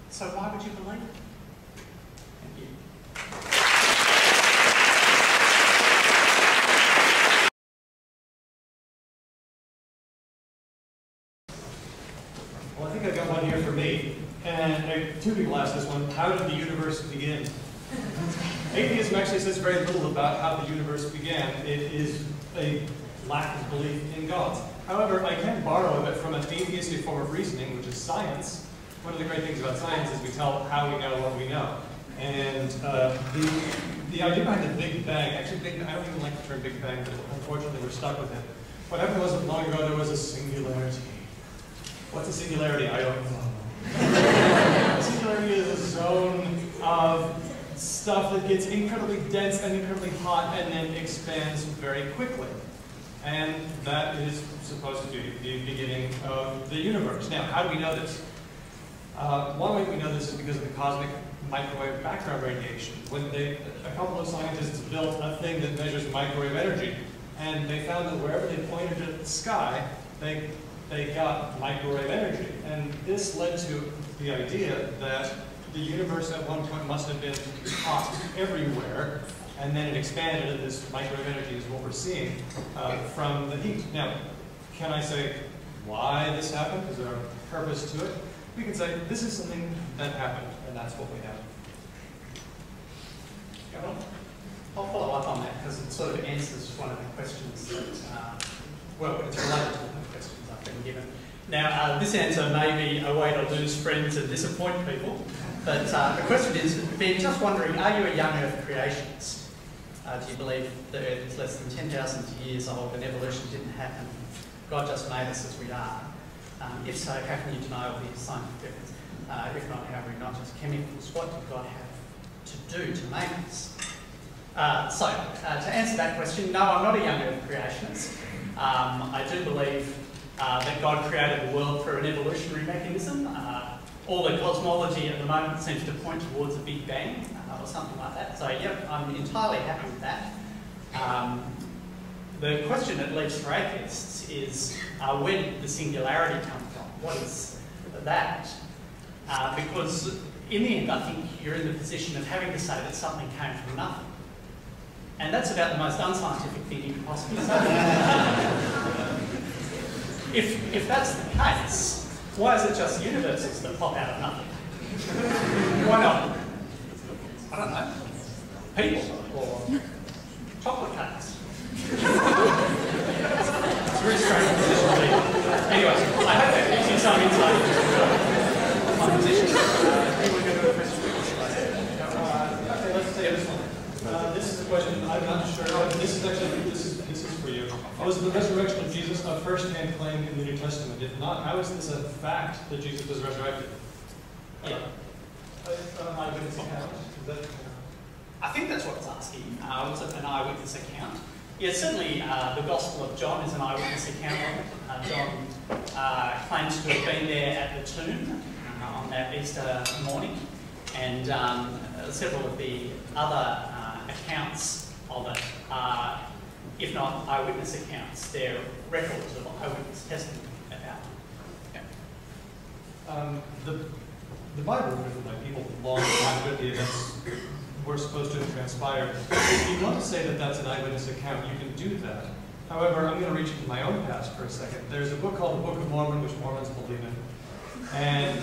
So why would you believe it? Thank you. Well, I think I've got one here for me. And two people asked this one: how did the universe begin? Atheism actually says very little about how the universe began. It is a lack of belief in God. However, I can borrow a bit from an atheistic form of reasoning, which is science. One of the great things about science is we tell how we know what we know. And the idea behind the Big Bang, actually I don't even like the term Big Bang, but unfortunately we're stuck with it. What happened was that long ago there was a singularity. What's a singularity? I don't know. A singularity is a zone of stuff that gets incredibly dense and incredibly hot and then expands very quickly. And that is supposed to be the beginning of the universe. Now, how do we know this? One way we know this is because of the cosmic microwave background radiation. When a couple of scientists built a thing that measures microwave energy, and they found that wherever they pointed at the sky, they got microwave energy. And this led to the idea that the universe at one point must have been hot everywhere, and then it expanded, and this microwave energy is what we're seeing from the heat. Now, can I say why this happened? Is there a purpose to it? We can say this is something that happened, and that's what we have. I'll follow up on that because it sort of answers one of the questions that, well, it's related to the questions I've been given. Now, this answer may be a way to lose friends and disappoint people, but the question is, Ben, just wondering, are you a young Earth creationist? Do you believe the Earth is less than 10,000 years old and evolution didn't happen? God just made us as we are. If so, how can you deny all the scientific evidence? If not, how are we not just chemicals? What did God have to do to make us? To answer that question, no, I'm not a young Earth creationist. I do believe that God created the world through an evolutionary mechanism. All the cosmology at the moment seems to point towards a Big Bang or something like that. So, yep, I'm entirely happy with that. The question that leads for atheists is, where did the singularity come from? What is that? Because in the end, I think you're in the position of having to say that something came from nothing. And that's about the most unscientific thing you could possibly say. If that's the case, why is it just universes that pop out of nothing? Why not? I don't know. People or chocolate cakes. It's a very strange position to be in. Anyway, I hope that gives you some insight into my position. People are going to do a question. Okay, let's say this one. This is a question I'm not sure. This is for you. Was the resurrection of Jesus a first-hand claim in the New Testament? If not, how is this a fact that Jesus was resurrected? Yeah. Eyewitness account. I think that's what it's asking. Was it an eyewitness account? Yeah, certainly the Gospel of John is an eyewitness account of it. John claims to have been there at the tomb on that Easter morning, and several of the other accounts of it are, if not eyewitness accounts, they're records of eyewitness testimony about it. Yeah. The Bible was written by people long after the events were supposed to have transpired. If you want to say that that's an eyewitness account, you can do that. However, I'm going to reach into my own past for a second. There's a book called the Book of Mormon, which Mormons believe in. And,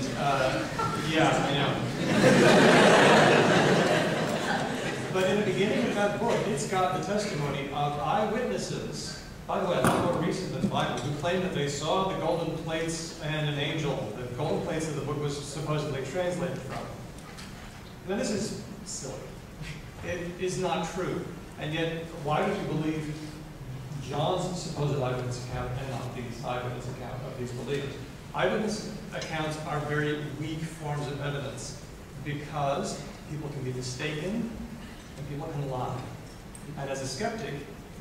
yeah, I know. But in the beginning of that book, it's got the testimony of eyewitnesses, by the way, a lot more recent than the Bible, who claim that they saw the golden plates and an angel, the golden plates that the book was supposedly translated from. Now, this is silly. It is not true. And yet, why would you believe John's supposed eyewitness account and not these eyewitness account of these believers. Eyewitness accounts are very weak forms of evidence because people can be mistaken and people can lie. And as a skeptic,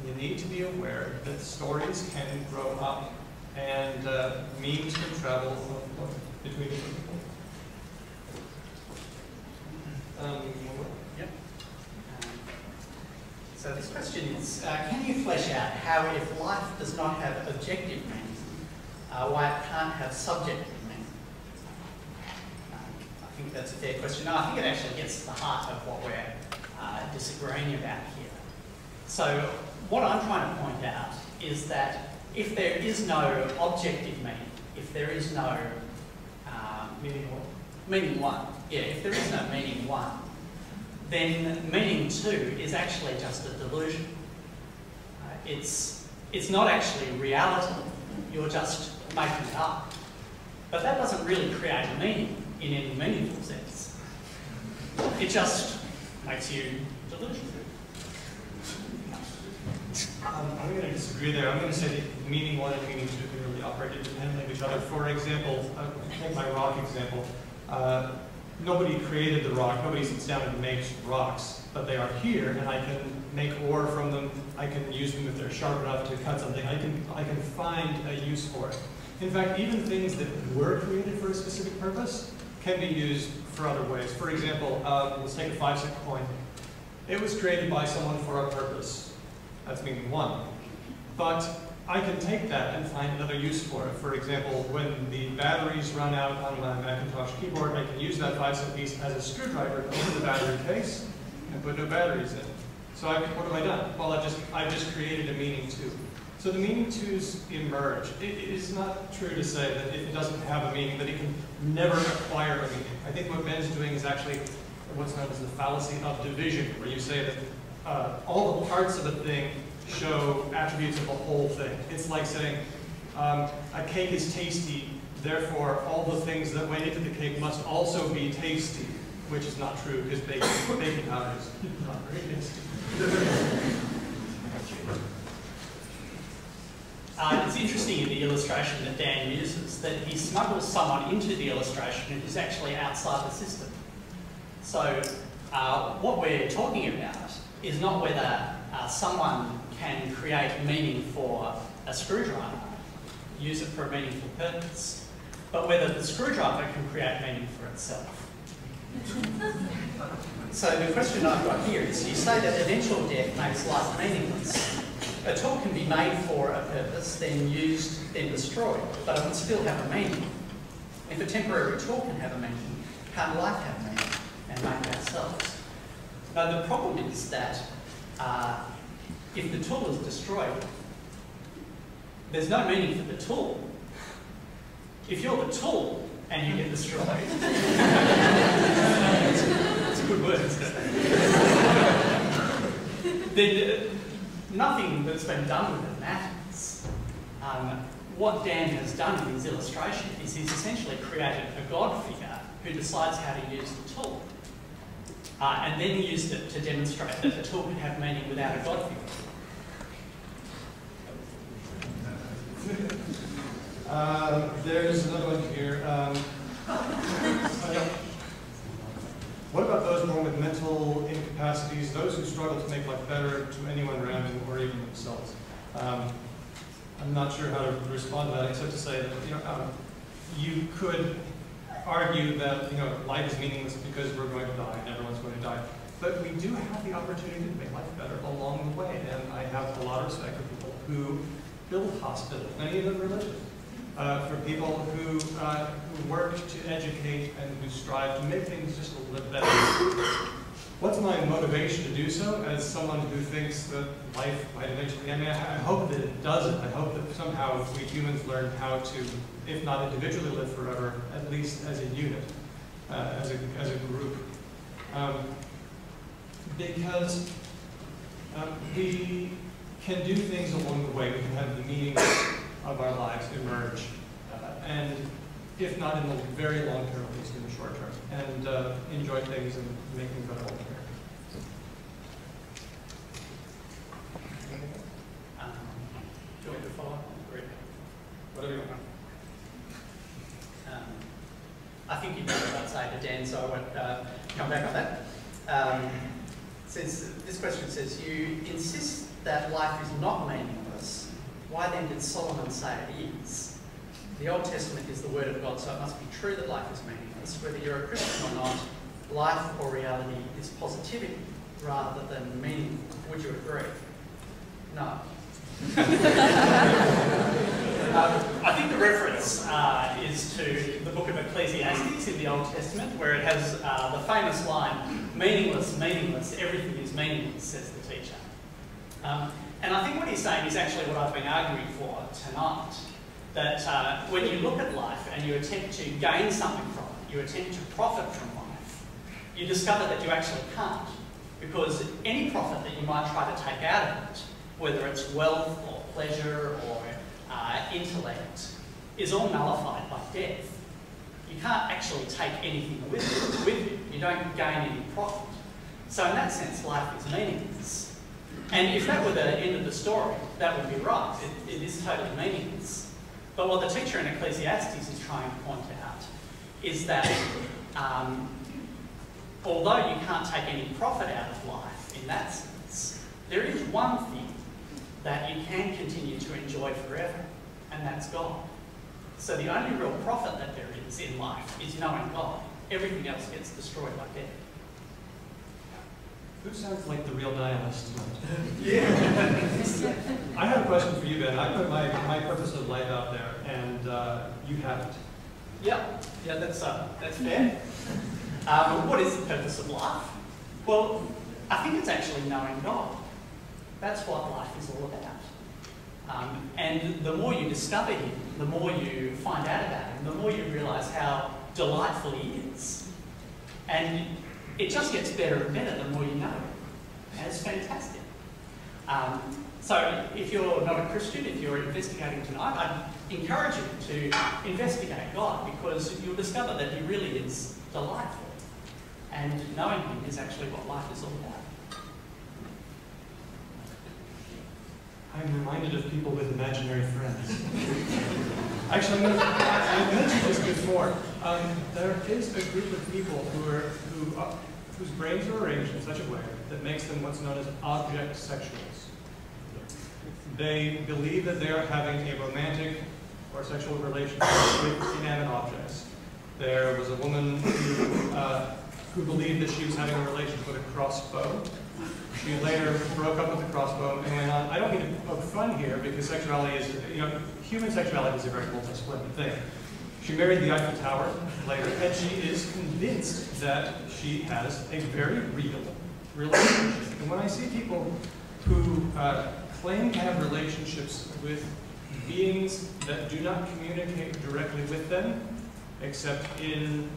you need to be aware that stories can grow up and memes can travel between people. Yep. So this question is, can you flesh out how if life does not have objective meaning, why it can't have subjective meaning? I think that's a fair question. No, I think it actually gets to the heart of what we're disagreeing about here. So what I'm trying to point out is that if there is no objective meaning, if there is no meaning one, if there is no meaning one, then meaning two is actually just a delusion. It's not actually reality. You're just making it up. But that doesn't really create a meaning in any meaningful sense. It just makes you delusional. I'm going to disagree there. I'm going to say that meaning one and meaning two can really operate independently of each other. For example, take my rock example. Nobody created the rock. Nobody sits down and makes rocks, but they are here, and I can make ore from them. I can use them if they're sharp enough to cut something. I can find a use for it. In fact, even things that were created for a specific purpose can be used for other ways. For example, let's take a 5-cent coin. It was created by someone for a purpose. That's meaning one. But I can take that and find another use for it. For example, when the batteries run out on my Macintosh keyboard, I can use that 5-cent piece as a screwdriver to open the battery case and put new batteries in. So what have I done? Well, I've just created a meaning two. So the meaning twos emerge. It is not true to say that if it doesn't have a meaning, that it can never acquire a meaning. I think what Ben's doing is actually what's known as the fallacy of division, where you say that all the parts of a thing show attributes of the whole thing. It's like saying a cake is tasty, therefore all the things that went into the cake must also be tasty, which is not true because baking powder is not very tasty. It's interesting in the illustration that Dan uses that he smuggles someone into the illustration who's actually outside the system. So what we're talking about is not whether someone can create meaning for a screwdriver, use it for a meaningful purpose, but whether the screwdriver can create meaning for itself. So the question I've got here is, you say that eventual death makes life meaningless. A tool can be made for a purpose, then used, then destroyed, but it would still have a meaning. If a temporary tool can have a meaning, can't life have meaning and make ourselves? Now the problem is that if the tool is destroyed, there's no meaning for the tool. If you're the tool and you get destroyed, it's a good word, isn't it? Then nothing that's been done with it matters. What Dan has done in his illustration is he's essentially created a God figure who decides how to use the tool. And then used it to demonstrate that the tool can have meaning without a God figure. There's another one here. What about those born with mental incapacities, those who struggle to make life better to anyone around them or even themselves? I'm not sure how to respond to that, except to say that you could argue that life is meaningless because we're going to die and everyone's going to die. But we do have the opportunity to make life better along the way, and I have a lot of respect for people who build hospitals, many of them religious, for people who work to educate and who strive to make things just a little better. What's my motivation to do so as someone who thinks that life might eventually end? I hope that it doesn't. I hope that somehow we humans learn how to, if not individually live forever, at least as a unit, as a group. Because we can do things along the way. We can have the meaning of our lives emerge, and if not in the very long term, at least in the short term, and enjoy things and make things better along so I won't come back on that. Since this question says, you insist that life is not meaningless, why then did Solomon say it is? The Old Testament is the word of God, so it must be true that life is meaningless. Whether you're a Christian or not, life or reality is positivity rather than meaning. Would you agree? No. I think the reference is to the book of Ecclesiastes in the Old Testament, where it has the famous line, meaningless, meaningless, everything is meaningless, says the teacher. And I think what he's saying is actually what I've been arguing for tonight, that when you look at life and you attempt to gain something from it, you attempt to profit from life, you discover that you actually can't, because any profit that you might try to take out of it, whether it's wealth or pleasure or intellect, is all nullified by death. You can't actually take anything with you. You don't gain any profit. So in that sense, life is meaningless. And if that were the end of the story, that would be right. It is totally meaningless. But what the teacher in Ecclesiastes is trying to point out is that although you can't take any profit out of life in that sense, there is one thing that you can continue to enjoy forever, and that's God. So the only real profit that there is in life is knowing God. Everything else gets destroyed by death. Who sounds like the real nihilist? Yeah. I have a question for you, Ben. I put my purpose of life out there, and you haven't. Yeah, that's fair. What is the purpose of life? Well, I think it's actually knowing God. That's what life is all about. And the more you discover Him, the more you find out about Him, the more you realise how delightful He is. And it just gets better and better the more you know Him. And it's fantastic. So if you're not a Christian, if you're investigating tonight, I'd encourage you to investigate God, because you'll discover that He really is delightful. And knowing Him is actually what life is all about. I'm reminded of people with imaginary friends. Actually, I mentioned this before. There is a group of people whose brains are arranged in such a way that makes them what's known as object sexuals. They believe that they are having a romantic or sexual relationship with inanimate objects. There was a woman who believed that she was having a relationship with a crossbow. She later broke up with the crossbow and went on. I don't mean to poke fun here, because sexuality is, human sexuality is a very multi-splendid thing. She married the Eiffel Tower later, and she is convinced that she has a very real relationship. And when I see people who claim to have relationships with beings that do not communicate directly with them, except in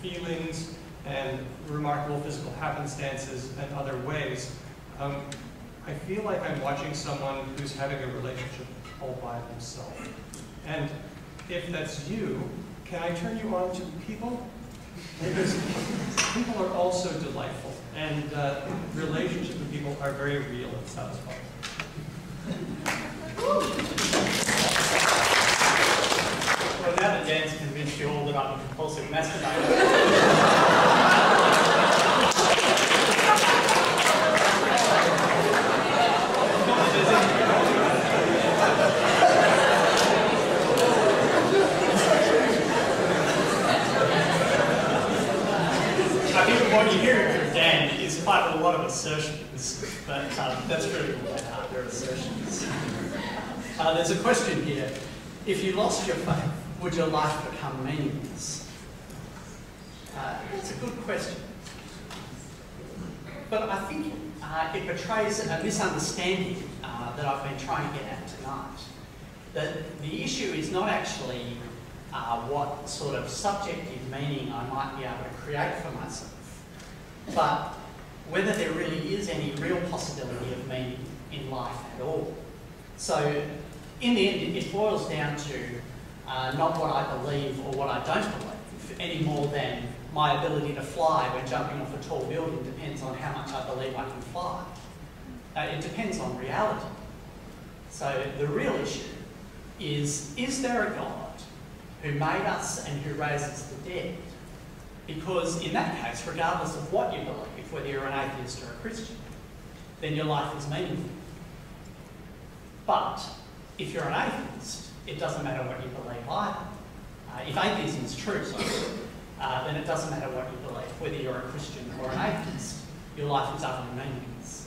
feelings and remarkable physical happenstances and other ways, I feel like I'm watching someone who's having a relationship all by themselves. And if that's you, can I turn you on to people? Because people are also delightful, and relationships with people are very real and satisfying. Well, now that Dan's convinced you all that I'm a compulsive masturbator. I think what you're hearing from Dan is quite a lot of assertions, but that's really all they are, they're assertions. There's a question here. If you lost your faith, would your life become meaningless? It's a good question. But I think it betrays a misunderstanding that I've been trying to get at tonight. That the issue is not actually what sort of subjective meaning I might be able to create for myself, but whether there really is any real possibility of meaning in life at all. So in the end, it boils down to not what I believe or what I don't believe, any more than my ability to fly when jumping off a tall building depends on how much I believe I can fly. It depends on reality. So the real issue is there a God who made us and who raises the dead? Because in that case, regardless of what you believe, whether you're an atheist or a Christian, then your life is meaningful. But if you're an atheist, it doesn't matter what you believe either. If atheism is true, then it doesn't matter what you believe, whether you're a Christian or an atheist, your life is utterly meaningless.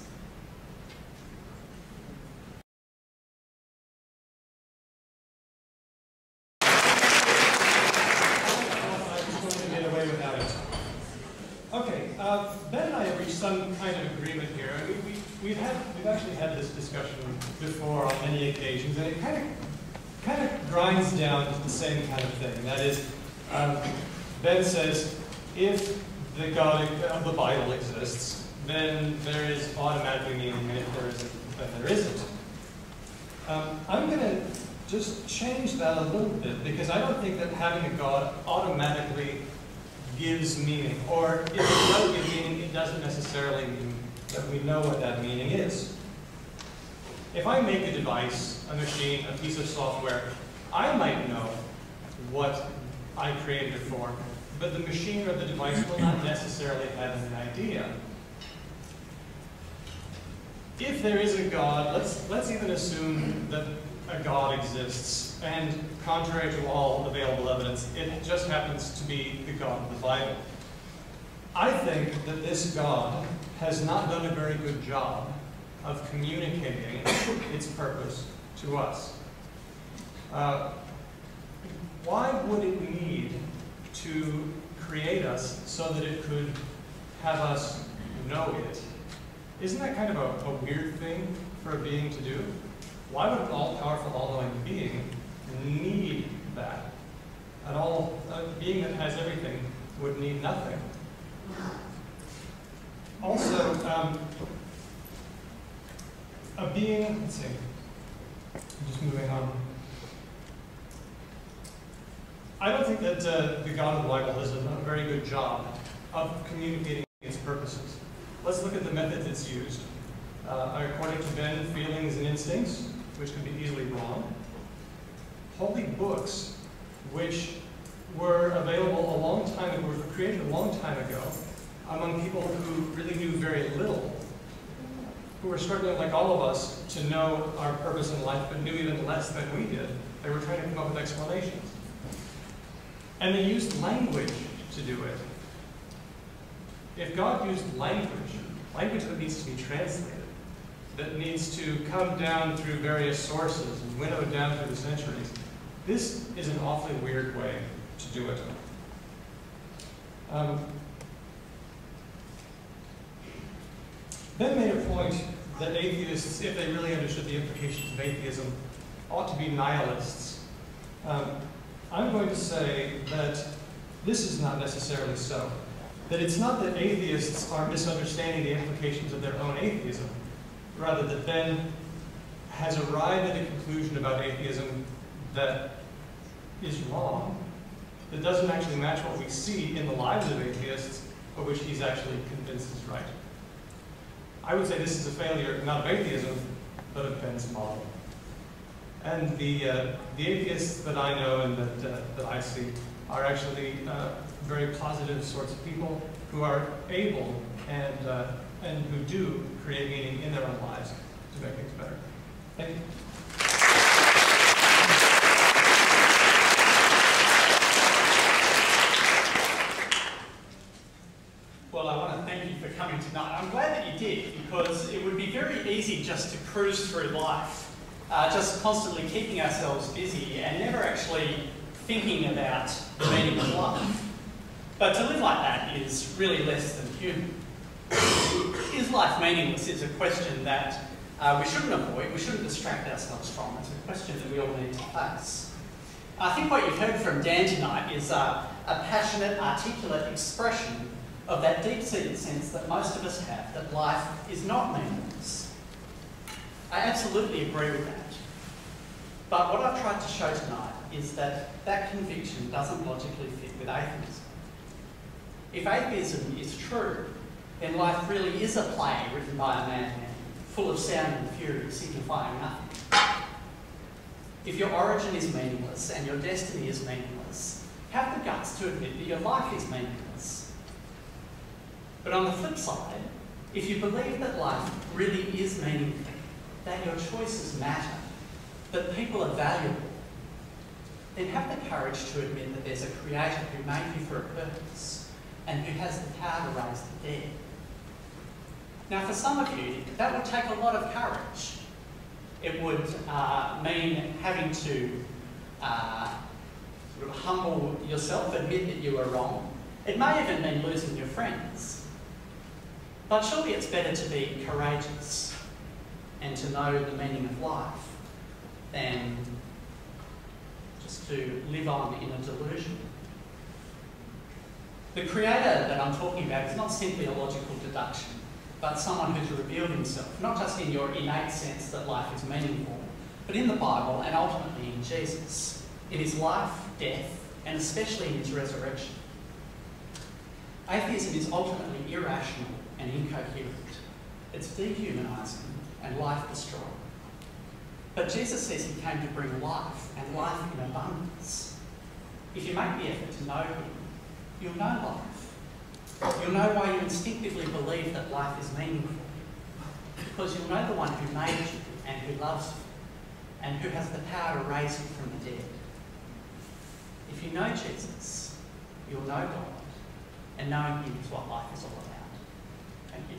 Okay, Ben and I have reached some kind of agreement here. I mean, we've actually had this discussion before on many occasions, and it kind of grinds down to the same kind of thing. That is, Ben says, if the God of the Bible exists, then there is automatically meaning, and if there isn't, then there isn't. I'm going to just change that a little bit, because I don't think that having a God automatically gives meaning, or if it does give meaning, it doesn't necessarily mean that we know what that meaning is. If I make a device, a machine, a piece of software, I might know what I created it for, but the machine or the device will not necessarily have an idea. If there is a God, let's even assume that a God exists, and contrary to all available evidence, it just happens to be the God of the Bible. I think that this God has not done a very good job of communicating its purpose to us. Why would it need to create us so that it could have us know it? Isn't that kind of a weird thing for a being to do? Why would an all-powerful, all-knowing being need that? A being that has everything would need nothing. Also, a being, let's see, I'm just moving on. I don't think that the God of the Bible has done a very good job of communicating its purposes. Let's look at the methods it's used. According to Ben, feelings and instincts, which can be easily wrong. Holy books, which were available a long time ago, were created a long time ago, among people who really knew very little, who were struggling like all of us to know our purpose in life, but knew even less than we did. They were trying to come up with explanations. And they used language to do it. If God used language that needs to be translated, that needs to come down through various sources and winnowed down through the centuries, this is an awfully weird way to do it. Ben made a point that atheists, if they really understood the implications of atheism, ought to be nihilists. I'm going to say that this is not necessarily so. That it's not that atheists are misunderstanding the implications of their own atheism, rather that Ben has arrived at a conclusion about atheism that is wrong, that doesn't actually match what we see in the lives of atheists, but which he's actually convinced is right. I would say this is a failure, not of atheism, but of Ben's model. And the atheists that I know and that I see are actually very positive sorts of people who are able and who do create meaning in their own lives to make things better. Thank you. Well, I want to thank you for coming tonight. I'm glad that you did, because it would be very easy just to cruise through life, just constantly keeping ourselves busy and never actually thinking about the meaning of life. But to live like that is really less than human. Is life meaningless is a question that we shouldn't avoid, we shouldn't distract ourselves from. It's a question that we all need to face. I think what you've heard from Dan tonight is a passionate, articulate expression of that deep-seated sense that most of us have, that life is not meaningless. I absolutely agree with that. But what I've tried to show tonight is that that conviction doesn't logically fit with atheism. If atheism is true, then life really is a play written by a madman, full of sound and fury, signifying nothing. If your origin is meaningless and your destiny is meaningless, have the guts to admit that your life is meaningless. But on the flip side, if you believe that life really is meaningful, that your choices matter, that people are valuable, then have the courage to admit that there's a creator who made you for a purpose and who has the power to raise the dead. Now, for some of you, that would take a lot of courage. It would mean having to sort of humble yourself, admit that you were wrong. It may even mean losing your friends. But surely it's better to be courageous and to know the meaning of life than just to live on in a delusion. The creator that I'm talking about is not simply a logical deduction, but someone who's revealed himself, not just in your innate sense that life is meaningful, but in the Bible and ultimately in Jesus, in his life, death, and especially in his resurrection. Atheism is ultimately irrational and incoherent. It's dehumanising and life-destroying. But Jesus says he came to bring life, and life in abundance. If you make the effort to know him, you'll know life. You'll know why you instinctively believe that life is meaningful. Because you'll know the one who made you and who loves you and who has the power to raise you from the dead. If you know Jesus, you'll know God, and knowing him is what life is all about. Thank you.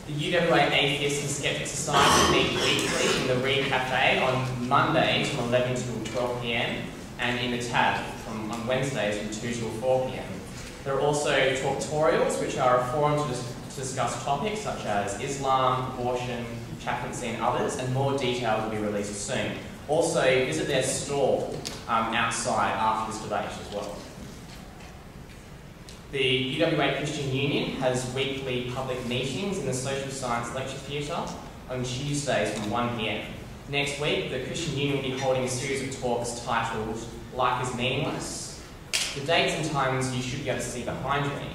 The UWA Atheists and Skeptics Society meet weekly in the Reed Cafe on Mondays from 11 till 12 p.m. and in the Tab on Wednesdays from 2 till 4 p.m. There are also talktorials, which are a forum to discuss topics such as Islam, abortion, chaplaincy and others, and more details will be released soon. Also, visit their stall outside after this debate as well. The UWA Christian Union has weekly public meetings in the Social Science Lecture Theatre on Tuesdays from 1 p.m. Next week, the Christian Union will be holding a series of talks titled Life is Meaningless. The dates and times you should be able to see behind me.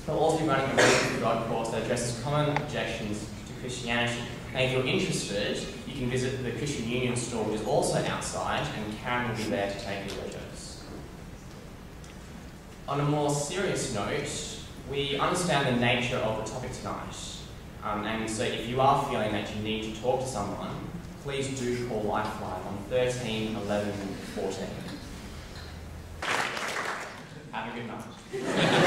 They'll also be running a Reason for God course that addresses common objections to Christianity. And if you're interested, you can visit the Christian Union store, which is also outside, and Karen will be there to take your lectures. On a more serious note, we understand the nature of the topic tonight. And so if you are feeling that you need to talk to someone, please do call Lifeline on 13 11 14. Have a good night.